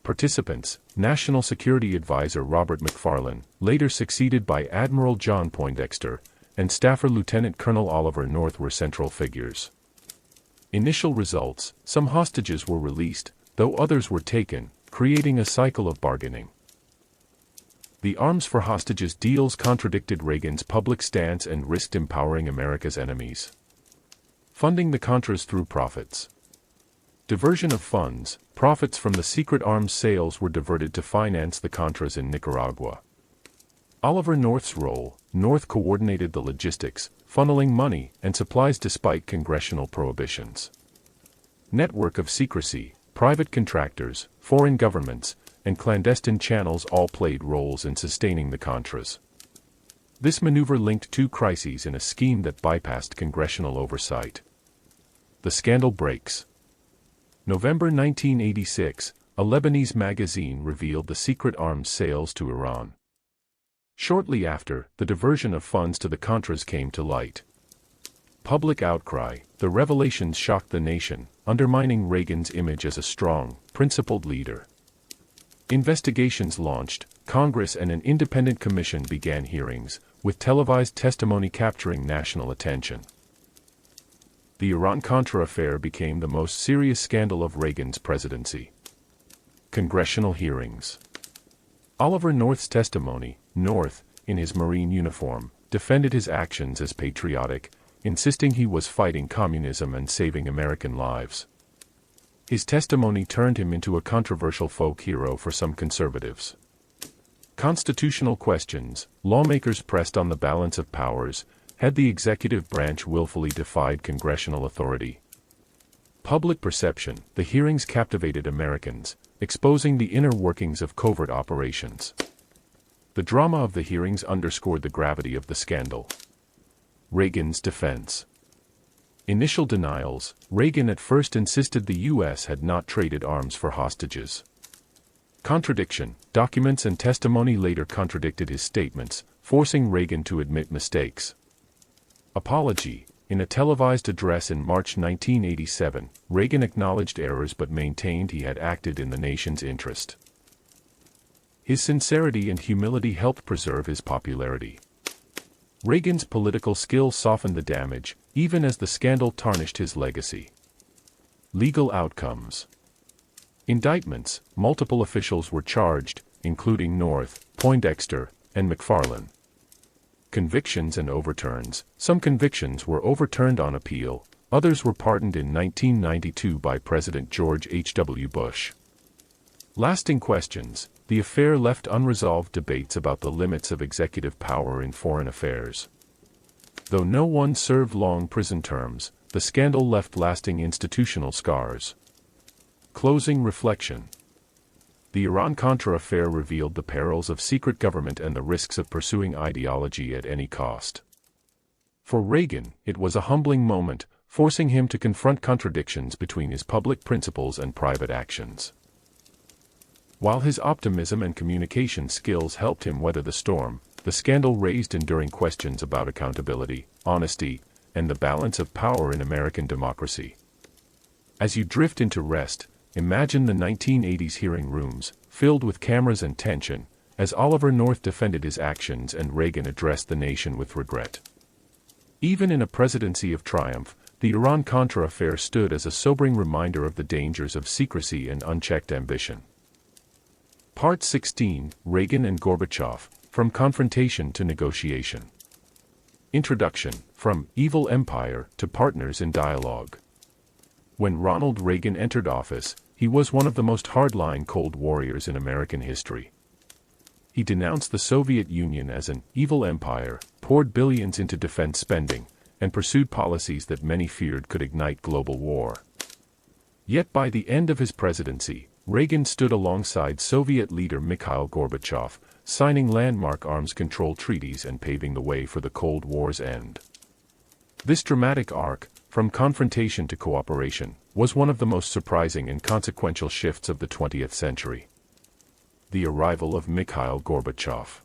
Participants: National Security Advisor Robert McFarlane, later succeeded by Admiral John Poindexter, and staffer Lieutenant Colonel Oliver North were central figures. Initial results: some hostages were released, though others were taken, creating a cycle of bargaining. The arms for hostages deals contradicted Reagan's public stance and risked empowering America's enemies. Funding the Contras through profits. Diversion of funds. Profits from the secret arms sales were diverted to finance the Contras in Nicaragua. Oliver North's role: North coordinated the logistics, funneling money and supplies despite congressional prohibitions. Network of secrecy. Private contractors, foreign governments, and clandestine channels all played roles in sustaining the Contras. This maneuver linked two crises in a scheme that bypassed congressional oversight. The scandal breaks. November 1986, a Lebanese magazine revealed the secret arms sales to Iran. Shortly after, the diversion of funds to the Contras came to light. Public outcry. The revelations shocked the nation, undermining Reagan's image as a strong, principled leader. Investigations launched. Congress and an independent commission began hearings, with televised testimony capturing national attention. The Iran-Contra affair became the most serious scandal of Reagan's presidency. Congressional hearings. Oliver North's testimony. North, in his Marine uniform, defended his actions as patriotic, insisting he was fighting communism and saving American lives. His testimony turned him into a controversial folk hero for some conservatives. Constitutional questions, lawmakers pressed on the balance of powers. Had the executive branch willfully defied congressional authority? Public perception, the hearings captivated Americans, exposing the inner workings of covert operations. The drama of the hearings underscored the gravity of the scandal. Reagan's defense. Initial denials. Reagan at first insisted the U.S. had not traded arms for hostages. Contradiction. Documents and testimony later contradicted his statements, forcing Reagan to admit mistakes. Apology. In a televised address in March 1987, Reagan acknowledged errors but maintained he had acted in the nation's interest. His sincerity and humility helped preserve his popularity. Reagan's political skill softened the damage, even as the scandal tarnished his legacy. Legal outcomes. Indictments. Multiple officials were charged, including North, Poindexter, and McFarlane. Convictions and overturns. Some convictions were overturned on appeal, others were pardoned in 1992 by President George H.W. Bush. Lasting questions. The affair left unresolved debates about the limits of executive power in foreign affairs. Though no one served long prison terms, the scandal left lasting institutional scars. Closing reflection. The Iran-Contra affair revealed the perils of secret government and the risks of pursuing ideology at any cost. For Reagan, it was a humbling moment, forcing him to confront contradictions between his public principles and private actions. While his optimism and communication skills helped him weather the storm, the scandal raised enduring questions about accountability, honesty, and the balance of power in American democracy. As you drift into rest, imagine the 1980s hearing rooms, filled with cameras and tension, as Oliver North defended his actions and Reagan addressed the nation with regret. Even in a presidency of triumph, the Iran-Contra affair stood as a sobering reminder of the dangers of secrecy and unchecked ambition. Part 16, Reagan and Gorbachev, From Confrontation to Negotiation. Introduction, From Evil Empire to Partners in Dialogue. When Ronald Reagan entered office, he was one of the most hardline Cold Warriors in American history. He denounced the Soviet Union as an evil empire, poured billions into defense spending, and pursued policies that many feared could ignite global war. Yet by the end of his presidency, Reagan stood alongside Soviet leader Mikhail Gorbachev, signing landmark arms control treaties and paving the way for the Cold War's end. This dramatic arc, from confrontation to cooperation, was one of the most surprising and consequential shifts of the 20th century. The arrival of Mikhail Gorbachev.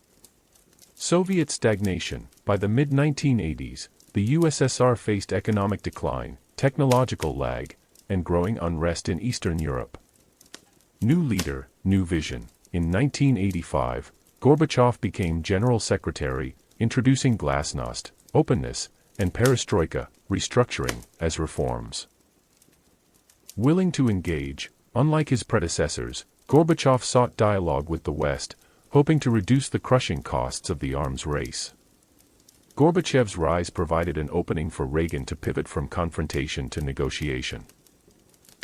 Soviet stagnation. By the mid-1980s, the USSR faced economic decline, technological lag, and growing unrest in Eastern Europe. New leader, new vision. In 1985, Gorbachev became General Secretary, introducing glasnost, openness, and perestroika, restructuring, as reforms. Willing to engage, unlike his predecessors, Gorbachev sought dialogue with the West, hoping to reduce the crushing costs of the arms race. Gorbachev's rise provided an opening for Reagan to pivot from confrontation to negotiation.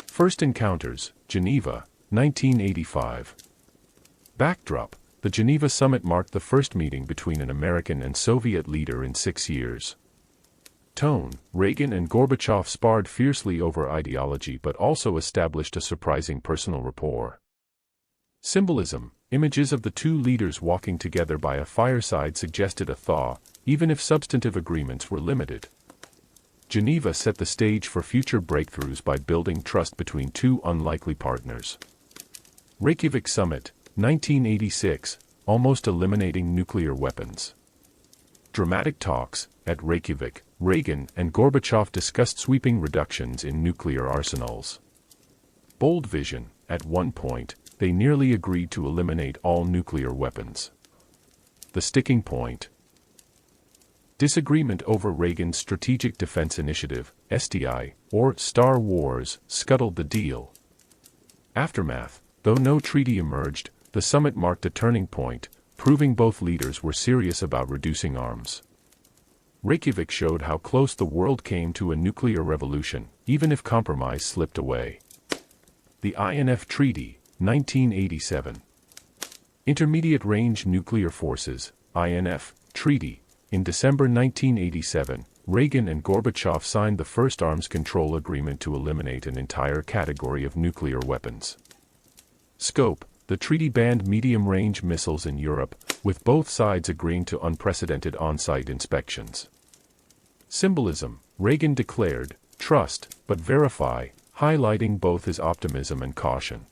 First encounters, Geneva, 1985. Backdrop: the Geneva summit marked the first meeting between an American and Soviet leader in 6 years. Tone: Reagan and Gorbachev sparred fiercely over ideology but also established a surprising personal rapport. Symbolism: images of the two leaders walking together by a fireside suggested a thaw, even if substantive agreements were limited. Geneva set the stage for future breakthroughs by building trust between two unlikely partners. Reykjavik Summit, 1986, almost eliminating nuclear weapons. Dramatic talks. At Reykjavik, Reagan and Gorbachev discussed sweeping reductions in nuclear arsenals. Bold vision. At one point, they nearly agreed to eliminate all nuclear weapons. The sticking point. Disagreement over Reagan's Strategic Defense Initiative, SDI, or Star Wars, scuttled the deal. Aftermath. Though no treaty emerged, the summit marked a turning point, proving both leaders were serious about reducing arms. Reykjavik showed how close the world came to a nuclear revolution, even if compromise slipped away. The INF Treaty, 1987. Intermediate Range Nuclear Forces, INF, Treaty. In December 1987, Reagan and Gorbachev signed the first arms control agreement to eliminate an entire category of nuclear weapons. Scope: the treaty banned medium-range missiles in Europe, with both sides agreeing to unprecedented on-site inspections. Symbolism: Reagan declared, "Trust, but verify," highlighting both his optimism and caution.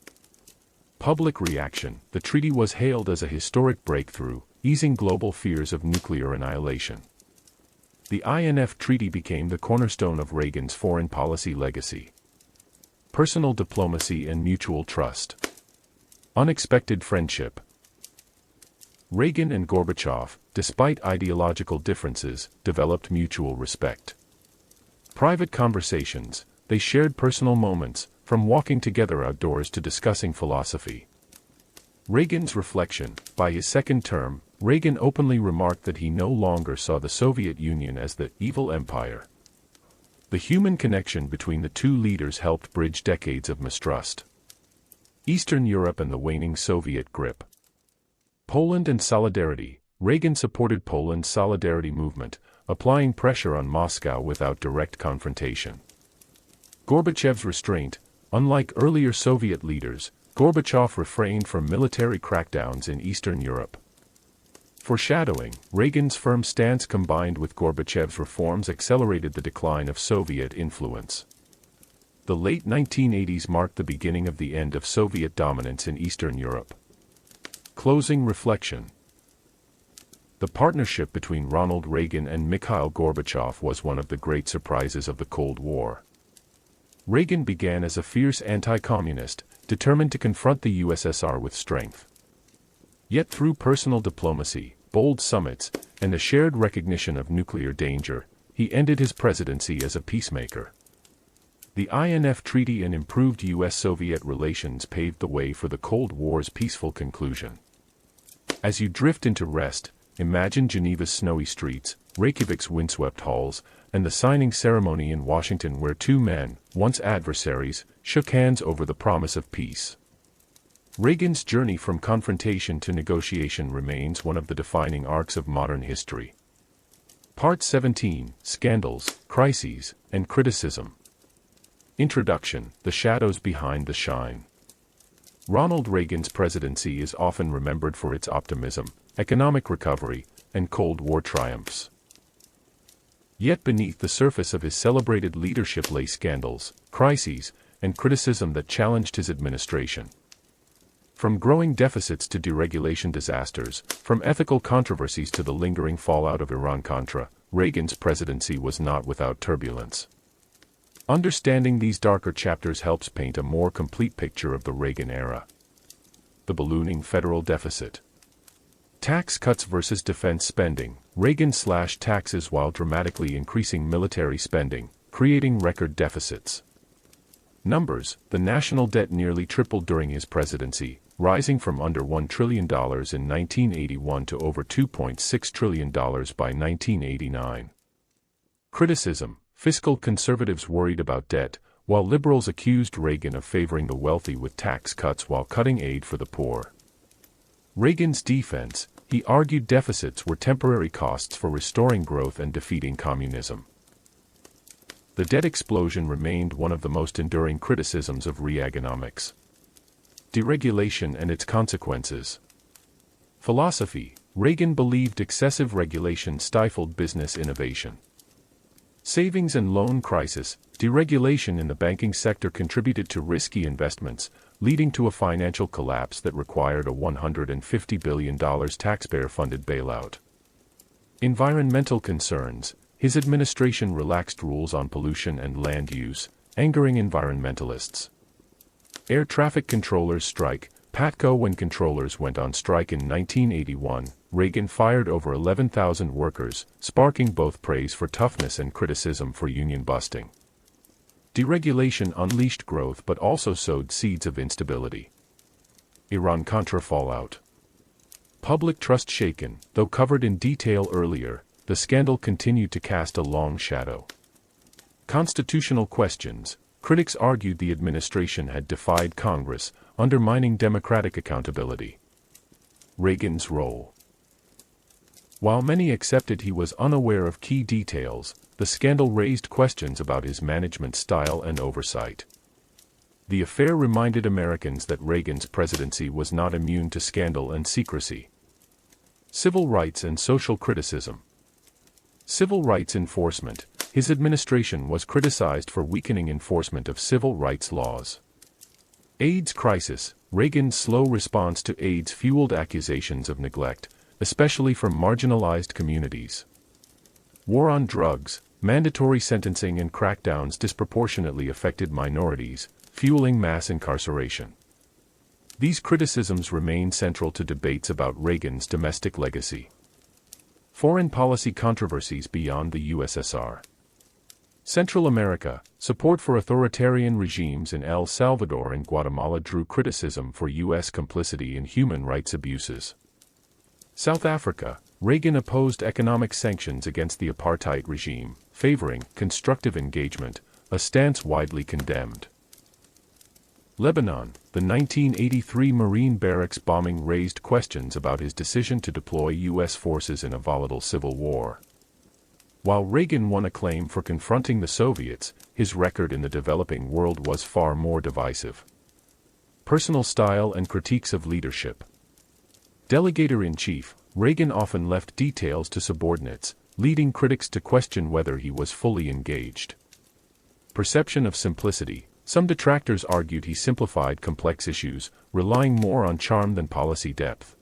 Public reaction: the treaty was hailed as a historic breakthrough, easing global fears of nuclear annihilation. The INF Treaty became the cornerstone of Reagan's foreign policy legacy. Personal diplomacy and mutual trust. Unexpected friendship. Reagan and Gorbachev, despite ideological differences, developed mutual respect. Private conversations: they shared personal moments, from walking together outdoors to discussing philosophy. Reagan's reflection: by his second term, Reagan openly remarked that he no longer saw the Soviet Union as the evil empire. The human connection between the two leaders helped bridge decades of mistrust. Eastern Europe and the waning Soviet grip. Poland and solidarity: Reagan supported Poland's solidarity movement, applying pressure on Moscow without direct confrontation. Gorbachev's restraint: unlike earlier Soviet leaders, Gorbachev refrained from military crackdowns in Eastern Europe. Foreshadowing: Reagan's firm stance combined with Gorbachev's reforms accelerated the decline of Soviet influence. The late 1980s marked the beginning of the end of Soviet dominance in Eastern Europe. Closing reflection. The partnership between Ronald Reagan and Mikhail Gorbachev was one of the great surprises of the Cold War. Reagan began as a fierce anti-communist, determined to confront the USSR with strength. Yet through personal diplomacy, bold summits, and a shared recognition of nuclear danger, he ended his presidency as a peacemaker. The INF Treaty and improved US-Soviet relations paved the way for the Cold War's peaceful conclusion. As you drift into rest, imagine Geneva's snowy streets, Reykjavik's windswept halls, and the signing ceremony in Washington where two men, once adversaries, shook hands over the promise of peace. Reagan's journey from confrontation to negotiation remains one of the defining arcs of modern history. Part 17: Scandals, Crises, and Criticism. Introduction: the shadows behind the shine. Ronald Reagan's presidency is often remembered for its optimism, economic recovery, and Cold War triumphs. Yet beneath the surface of his celebrated leadership lay scandals, crises, and criticism that challenged his administration. From growing deficits to deregulation disasters, from ethical controversies to the lingering fallout of Iran-Contra, Reagan's presidency was not without turbulence. Understanding these darker chapters helps paint a more complete picture of the Reagan era. The ballooning federal deficit. Tax cuts versus defense spending. Reagan slashed taxes while dramatically increasing military spending, creating record deficits. Numbers: the national debt nearly tripled during his presidency, rising from under $1 trillion in 1981 to over $2.6 trillion by 1989. Criticism: fiscal conservatives worried about debt, while liberals accused Reagan of favoring the wealthy with tax cuts while cutting aid for the poor. Reagan's defense: he argued deficits were temporary costs for restoring growth and defeating communism. The debt explosion remained one of the most enduring criticisms of Reaganomics. Deregulation and its consequences. Philosophy: Reagan believed excessive regulation stifled business innovation. Savings and loan crisis: deregulation in the banking sector contributed to risky investments, leading to a financial collapse that required a $150 billion taxpayer-funded bailout. Environmental concerns: his administration relaxed rules on pollution and land use, angering environmentalists. Air traffic controllers strike: PATCO. When controllers went on strike in 1981, Reagan fired over 11,000 workers, sparking both praise for toughness and criticism for union busting. Deregulation unleashed growth but also sowed seeds of instability. Iran-Contra fallout. Public trust shaken. Though covered in detail earlier, the scandal continued to cast a long shadow. Constitutional questions: Critics argued the administration had defied Congress, undermining democratic accountability. Reagan's role. While many accepted he was unaware of key details, the scandal raised questions about his management style and oversight. The affair reminded Americans that Reagan's presidency was not immune to scandal and secrecy. Civil rights and social criticism. Civil rights enforcement. His administration was criticized for weakening enforcement of civil rights laws. AIDS crisis. Reagan's slow response to AIDS fueled accusations of neglect, especially from marginalized communities. War on drugs. Mandatory sentencing and crackdowns disproportionately affected minorities, fueling mass incarceration. These criticisms remain central to debates about Reagan's domestic legacy. Foreign policy controversies beyond the USSR. Central America. Support for authoritarian regimes in El Salvador and Guatemala drew criticism for U.S. complicity in human rights abuses. South Africa. Reagan opposed economic sanctions against the apartheid regime, favoring constructive engagement, a stance widely condemned. Lebanon. The 1983 Marine barracks bombing raised questions about his decision to deploy U.S. forces in a volatile civil war. While Reagan won acclaim for confronting the Soviets, his record in the developing world was far more divisive. Personal style and critiques of leadership. Delegator-in-chief. Reagan often left details to subordinates, leading critics to question whether he was fully engaged. Perception of simplicity. Some detractors argued he simplified complex issues, relying more on charm than policy depth.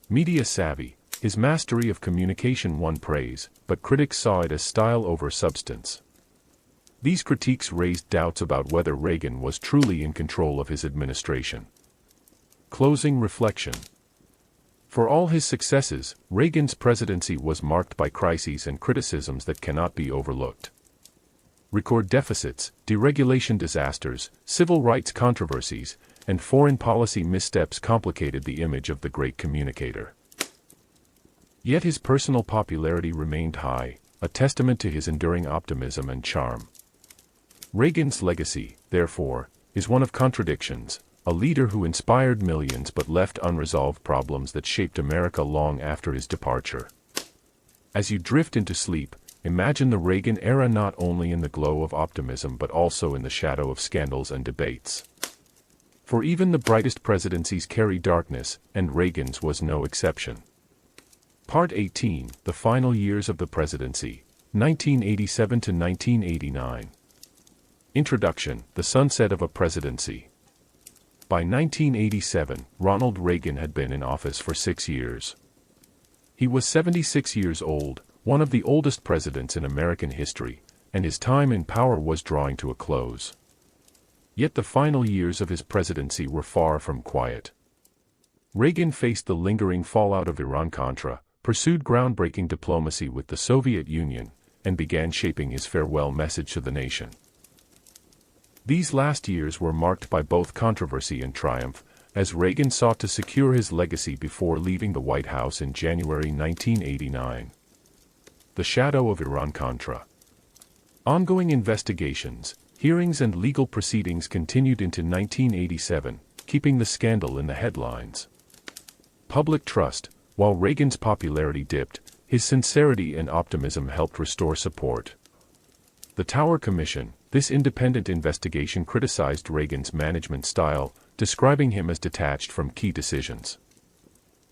Media savvy. His mastery of communication won praise, but critics saw it as style over substance. These critiques raised doubts about whether Reagan was truly in control of his administration. Closing reflection. For all his successes, Reagan's presidency was marked by crises and criticisms that cannot be overlooked. Record deficits, deregulation disasters, civil rights controversies, and foreign policy missteps complicated the image of the Great Communicator. Yet his personal popularity remained high, a testament to his enduring optimism and charm. Reagan's legacy, therefore, is one of contradictions, a leader who inspired millions but left unresolved problems that shaped America long after his departure. As you drift into sleep, imagine the Reagan era not only in the glow of optimism but also in the shadow of scandals and debates. For even the brightest presidencies carry darkness, and Reagan's was no exception. Part 18, The Final Years of the Presidency, 1987 to 1989. Introduction, The Sunset of a Presidency. By 1987, Ronald Reagan had been in office for 6 years. He was 76 years old, one of the oldest presidents in American history, and his time in power was drawing to a close. Yet the final years of his presidency were far from quiet. Reagan faced the lingering fallout of Iran-Contra, pursued groundbreaking diplomacy with the Soviet Union, and began shaping his farewell message to the nation. These last years were marked by both controversy and triumph, as Reagan sought to secure his legacy before leaving the White House in January 1989. The shadow of Iran-Contra. Ongoing investigations, hearings and legal proceedings continued into 1987, keeping the scandal in the headlines. Public trust. While Reagan's popularity dipped, his sincerity and optimism helped restore support. The Tower Commission. This independent investigation criticized Reagan's management style, describing him as detached from key decisions.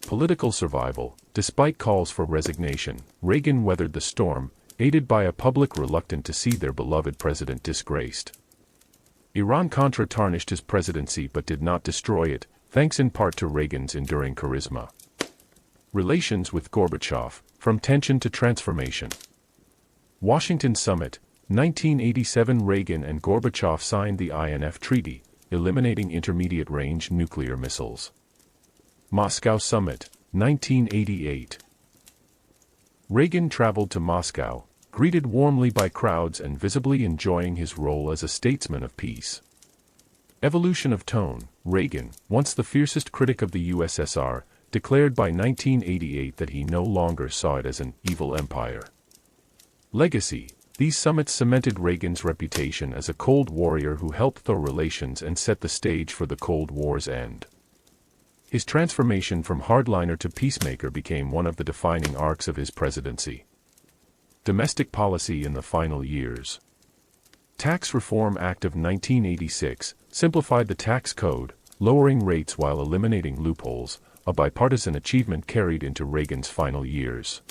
Political survival. Despite calls for resignation, Reagan weathered the storm, aided by a public reluctant to see their beloved president disgraced. Iran-Contra tarnished his presidency but did not destroy it, thanks in part to Reagan's enduring charisma. Relations with Gorbachev, from tension to transformation. Washington Summit, 1987. Reagan and Gorbachev signed the INF Treaty, eliminating intermediate-range nuclear missiles. Moscow Summit, 1988. Reagan traveled to Moscow, greeted warmly by crowds and visibly enjoying his role as a statesman of peace. Evolution of tone. Reagan, once the fiercest critic of the USSR, declared by 1988 that he no longer saw it as an evil empire. Legacy. These summits cemented Reagan's reputation as a Cold Warrior who helped thaw relations and set the stage for the Cold War's end. His transformation from hardliner to peacemaker became one of the defining arcs of his presidency. Domestic policy in the final years. Tax Reform Act of 1986 simplified the tax code, lowering rates while eliminating loopholes, a bipartisan achievement carried into Reagan's final years.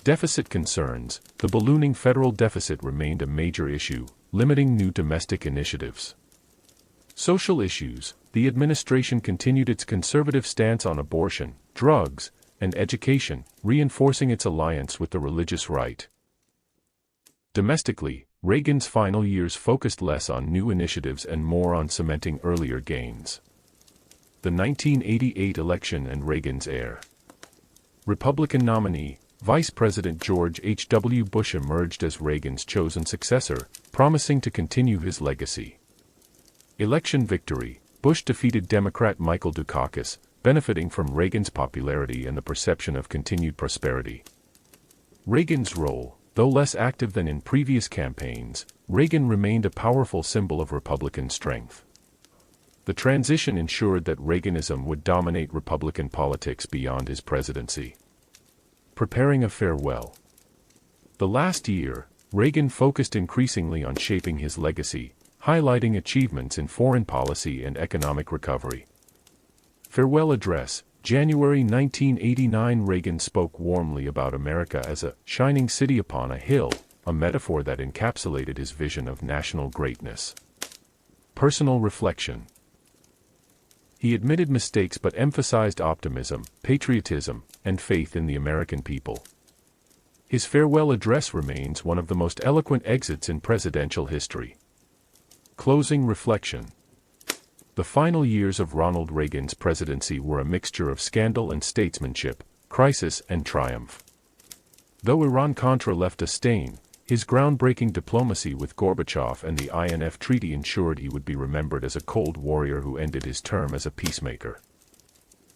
Deficit concerns. The ballooning federal deficit remained a major issue, limiting new domestic initiatives. Social issues. The administration continued its conservative stance on abortion, drugs, and education, reinforcing its alliance with the religious right. Domestically, Reagan's final years focused less on new initiatives and more on cementing earlier gains. The 1988 election and Reagan's heir. Republican nominee, Vice President George H.W. Bush emerged as Reagan's chosen successor, promising to continue his legacy. Election victory. Bush defeated Democrat Michael Dukakis, benefiting from Reagan's popularity and the perception of continued prosperity. Reagan's role. Though less active than in previous campaigns, Reagan remained a powerful symbol of Republican strength. The transition ensured that Reaganism would dominate Republican politics beyond his presidency. Preparing a farewell. The last year, Reagan focused increasingly on shaping his legacy, highlighting achievements in foreign policy and economic recovery. Farewell address. January 1989. Reagan spoke warmly about America as a shining city upon a hill, a metaphor that encapsulated his vision of national greatness. Personal reflection. He admitted mistakes but emphasized optimism, patriotism, and faith in the American people. His farewell address remains one of the most eloquent exits in presidential history. Closing reflection. The final years of Ronald Reagan's presidency were a mixture of scandal and statesmanship, crisis and triumph. Though Iran-Contra left a stain, his groundbreaking diplomacy with Gorbachev and the INF Treaty ensured he would be remembered as a Cold Warrior who ended his term as a peacemaker.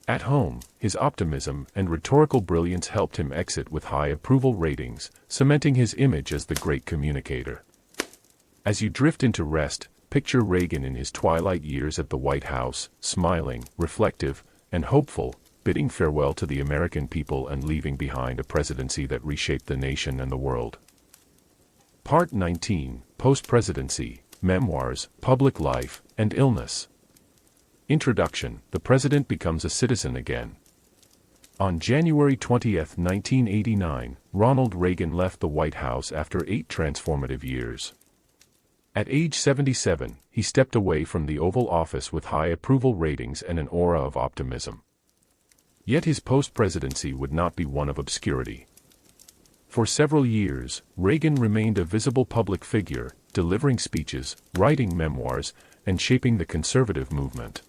At home, his optimism and rhetorical brilliance helped him exit with high approval ratings, cementing his image as the Great Communicator. As you drift into rest, picture Reagan in his twilight years at the White House, smiling, reflective, and hopeful, bidding farewell to the American people and leaving behind a presidency that reshaped the nation and the world. Part 19, Post-Presidency, Memoirs, Public Life, and Illness. Introduction. The President becomes a citizen again. On January 20, 1989, Ronald Reagan left the White House after 8 transformative years. At age 77, he stepped away from the Oval Office with high approval ratings and an aura of optimism. Yet his post-presidency would not be one of obscurity. For several years, Reagan remained a visible public figure, delivering speeches, writing memoirs, and shaping the conservative movement.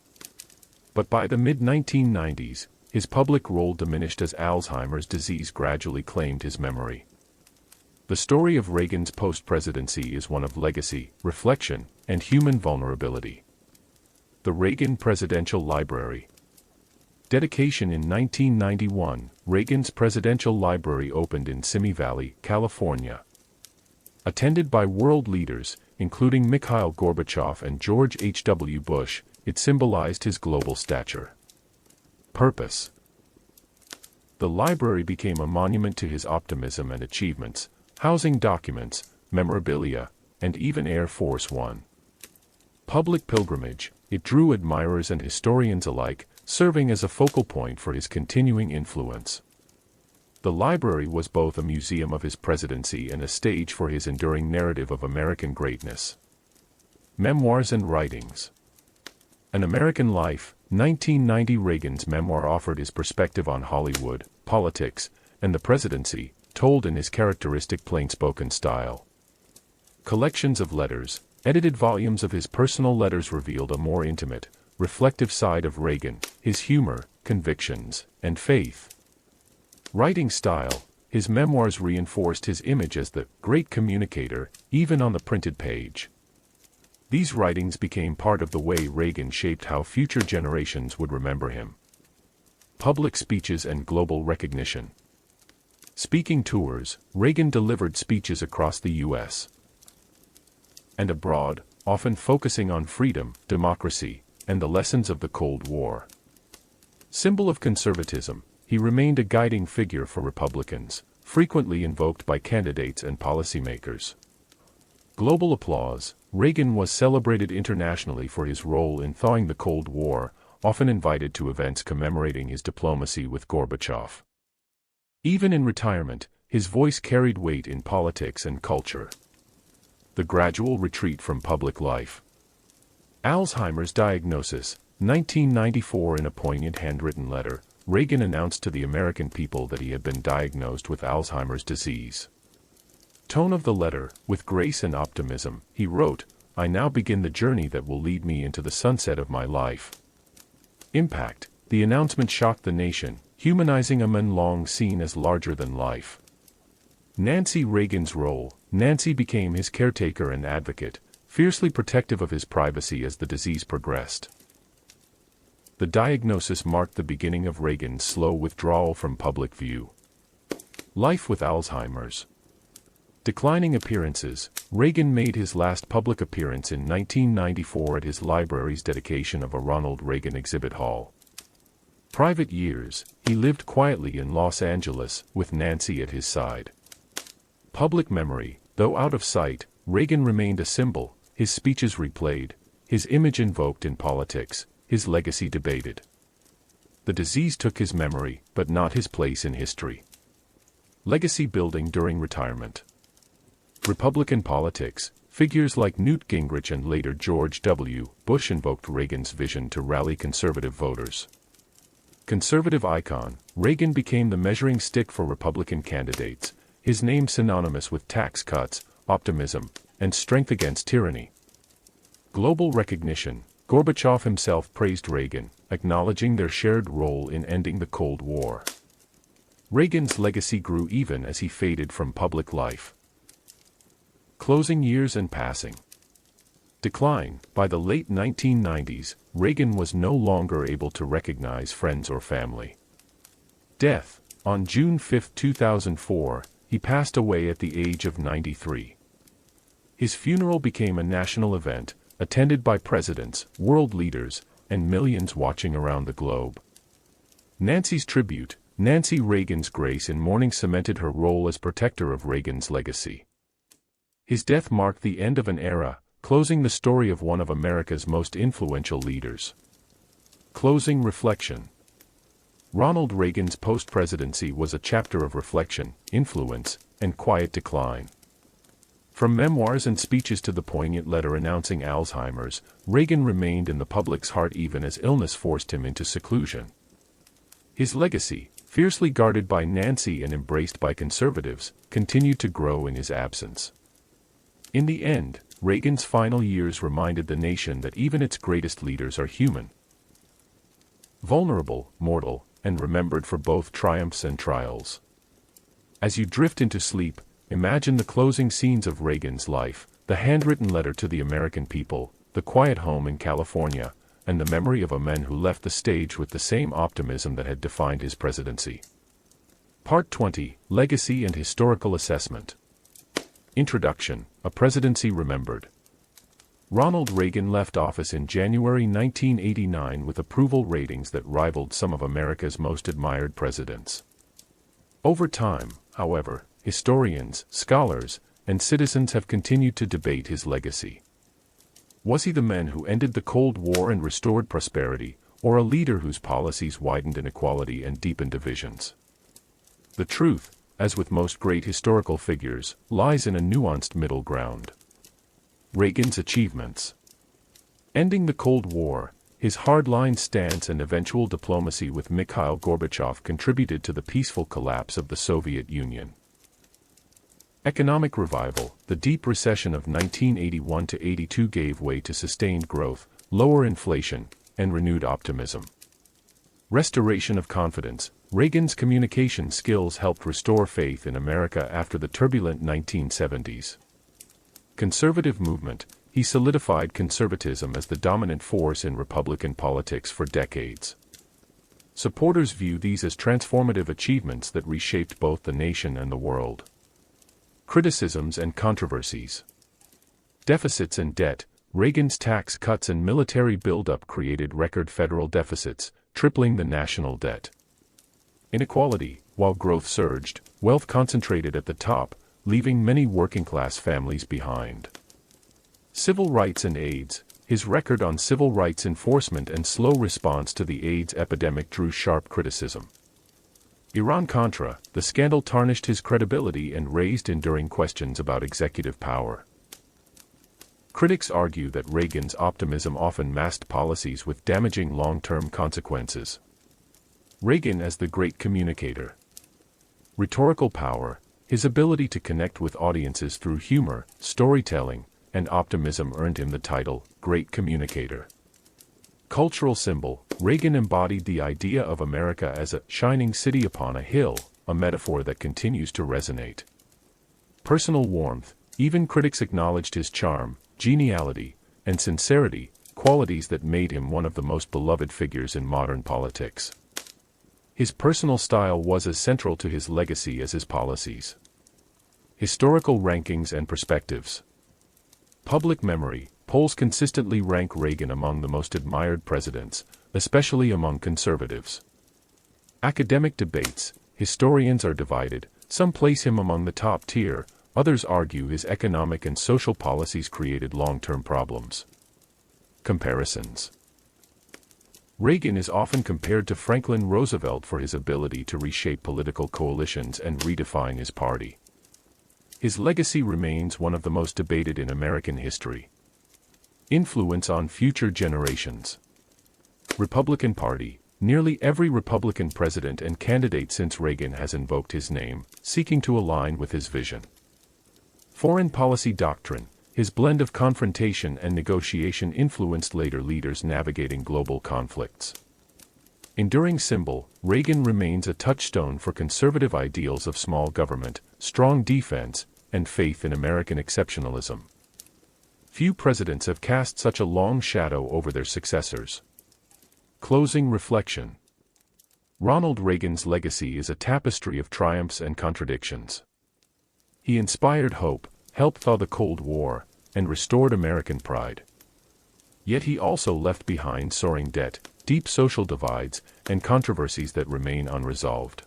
But by the mid-1990s, his public role diminished as Alzheimer's disease gradually claimed his memory. The story of Reagan's post-presidency is one of legacy, reflection, and human vulnerability. The Reagan Presidential Library. Dedication in 1991, Reagan's Presidential Library opened in Simi Valley, California. Attended by world leaders, including Mikhail Gorbachev and George H.W. Bush, it symbolized his global stature. Purpose. The library became a monument to his optimism and achievements, housing documents, memorabilia, and even Air Force One. Public pilgrimage, it drew admirers and historians alike, serving as a focal point for his continuing influence. The library was both a museum of his presidency and a stage for his enduring narrative of American greatness. Memoirs and Writings. An American Life, 1990. Reagan's memoir offered his perspective on Hollywood, politics, and the presidency, told in his characteristic plain-spoken style. Collections of letters, edited volumes of his personal letters revealed a more intimate, reflective side of Reagan, his humor, convictions, and faith. Writing style, his memoirs reinforced his image as the Great Communicator, even on the printed page. These writings became part of the way Reagan shaped how future generations would remember him. Public speeches and global recognition. Speaking tours, Reagan delivered speeches across the U.S. and abroad, often focusing on freedom, democracy, and the lessons of the Cold War. Symbol of conservatism, he remained a guiding figure for Republicans, frequently invoked by candidates and policymakers. Global applause, Reagan was celebrated internationally for his role in thawing the Cold War, often invited to events commemorating his diplomacy with Gorbachev. Even in retirement, his voice carried weight in politics and culture. The gradual retreat from public life. Alzheimer's diagnosis, 1994. In a poignant handwritten letter, Reagan announced to the American people that he had been diagnosed with Alzheimer's disease. Tone of the letter, with grace and optimism, he wrote, "I now begin the journey that will lead me into the sunset of my life." Impact, the announcement shocked the nation, humanizing a man long seen as larger than life. Nancy Reagan's role, Nancy became his caretaker and advocate, fiercely protective of his privacy as the disease progressed. The diagnosis marked the beginning of Reagan's slow withdrawal from public view. Life with Alzheimer's. Declining appearances, Reagan made his last public appearance in 1994 at his library's dedication of a Ronald Reagan exhibit hall. Private years, he lived quietly in Los Angeles, with Nancy at his side. Public memory, though out of sight, Reagan remained a symbol, his speeches replayed, his image invoked in politics, his legacy debated. The disease took his memory, but not his place in history. Legacy building during retirement. Republican politics, figures like Newt Gingrich and later George W. Bush invoked Reagan's vision to rally conservative voters. Conservative icon, Reagan became the measuring stick for Republican candidates, his name synonymous with tax cuts, optimism, and strength against tyranny. Global recognition, Gorbachev himself praised Reagan, acknowledging their shared role in ending the Cold War. Reagan's legacy grew even as he faded from public life. Closing years and passing. Decline. By the late 1990s, Reagan was no longer able to recognize friends or family. Death. On June 5, 2004, he passed away at the age of 93. His funeral became a national event, attended by presidents, world leaders, and millions watching around the globe. Nancy's tribute. Nancy Reagan's grace in mourning cemented her role as protector of Reagan's legacy. His death marked the end of an era, closing the story of one of America's most influential leaders. Closing reflection. Ronald Reagan's post-presidency was a chapter of reflection, influence, and quiet decline. From memoirs and speeches to the poignant letter announcing Alzheimer's, Reagan remained in the public's heart even as illness forced him into seclusion. His legacy, fiercely guarded by Nancy and embraced by conservatives, continued to grow in his absence. In the end, Reagan's final years reminded the nation that even its greatest leaders are human. Vulnerable, mortal, and remembered for both triumphs and trials. As you drift into sleep, imagine the closing scenes of Reagan's life, the handwritten letter to the American people, the quiet home in California, and the memory of a man who left the stage with the same optimism that had defined his presidency. Part 20, Legacy and Historical Assessment. Introduction, A Presidency Remembered. Ronald Reagan left office in January 1989 with approval ratings that rivaled some of America's most admired presidents. Over time, however, historians, scholars, and citizens have continued to debate his legacy. Was he the man who ended the Cold War and restored prosperity, or a leader whose policies widened inequality and deepened divisions? The truth, as with most great historical figures, lies in a nuanced middle ground. Reagan's achievements. Ending the Cold War, his hardline stance and eventual diplomacy with Mikhail Gorbachev contributed to the peaceful collapse of the Soviet Union. Economic revival. The deep recession of 1981–82 gave way to sustained growth, lower inflation, and renewed optimism. Restoration of confidence. Reagan's communication skills helped restore faith in America after the turbulent 1970s. Conservative movement. He solidified conservatism as the dominant force in Republican politics for decades. Supporters view these as transformative achievements that reshaped both the nation and the world. Criticisms and controversies. Deficits and debt. Reagan's tax cuts and military buildup created record federal deficits, tripling the national debt. Inequality. While growth surged, wealth concentrated at the top, leaving many working-class families behind. Civil rights and AIDS. His record on civil rights enforcement and slow response to the AIDS epidemic drew sharp criticism. Iran-Contra. The scandal tarnished his credibility and raised enduring questions about executive power. Critics argue that Reagan's optimism often masked policies with damaging long-term consequences. Reagan as the Great Communicator. Rhetorical power. His ability to connect with audiences through humor, storytelling, and optimism earned him the title, Great Communicator. Cultural symbol. Reagan embodied the idea of America as a shining city upon a hill, a metaphor that continues to resonate. Personal warmth. Even critics acknowledged his charm, geniality, and sincerity, qualities that made him one of the most beloved figures in modern politics. His personal style was as central to his legacy as his policies. Historical rankings and perspectives. Public memory. Polls consistently rank Reagan among the most admired presidents, especially among conservatives. Academic debates. Historians are divided. Some place him among the top tier, others argue his economic and social policies created long-term problems. Comparisons. Reagan is often compared to Franklin Roosevelt for his ability to reshape political coalitions and redefine his party. His legacy remains one of the most debated in American history. Influence on future generations. Republican Party. Nearly every Republican president and candidate since Reagan has invoked his name, seeking to align with his vision. Foreign policy doctrine. His blend of confrontation and negotiation influenced later leaders navigating global conflicts. Enduring symbol. Reagan remains a touchstone for conservative ideals of small government, strong defense, and faith in American exceptionalism. Few presidents have cast such a long shadow over their successors. Closing reflection. Ronald Reagan's legacy is a tapestry of triumphs and contradictions. He inspired hope, helped thaw the Cold War, and restored American pride. Yet he also left behind soaring debt, deep social divides, and controversies that remain unresolved.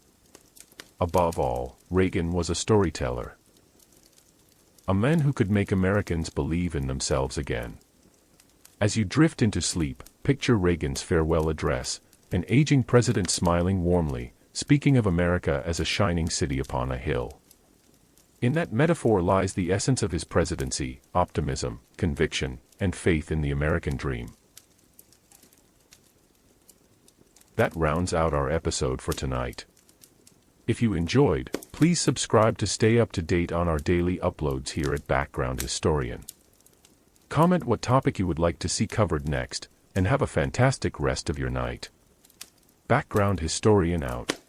Above all, Reagan was a storyteller. A man who could make Americans believe in themselves again. As you drift into sleep, picture Reagan's farewell address, an aging president smiling warmly, speaking of America as a shining city upon a hill. In that metaphor lies the essence of his presidency: optimism, conviction, and faith in the American dream. That rounds out our episode for tonight. If you enjoyed, please subscribe to stay up to date on our daily uploads here at Background Historian. Comment what topic you would like to see covered next, and have a fantastic rest of your night. Background Historian out.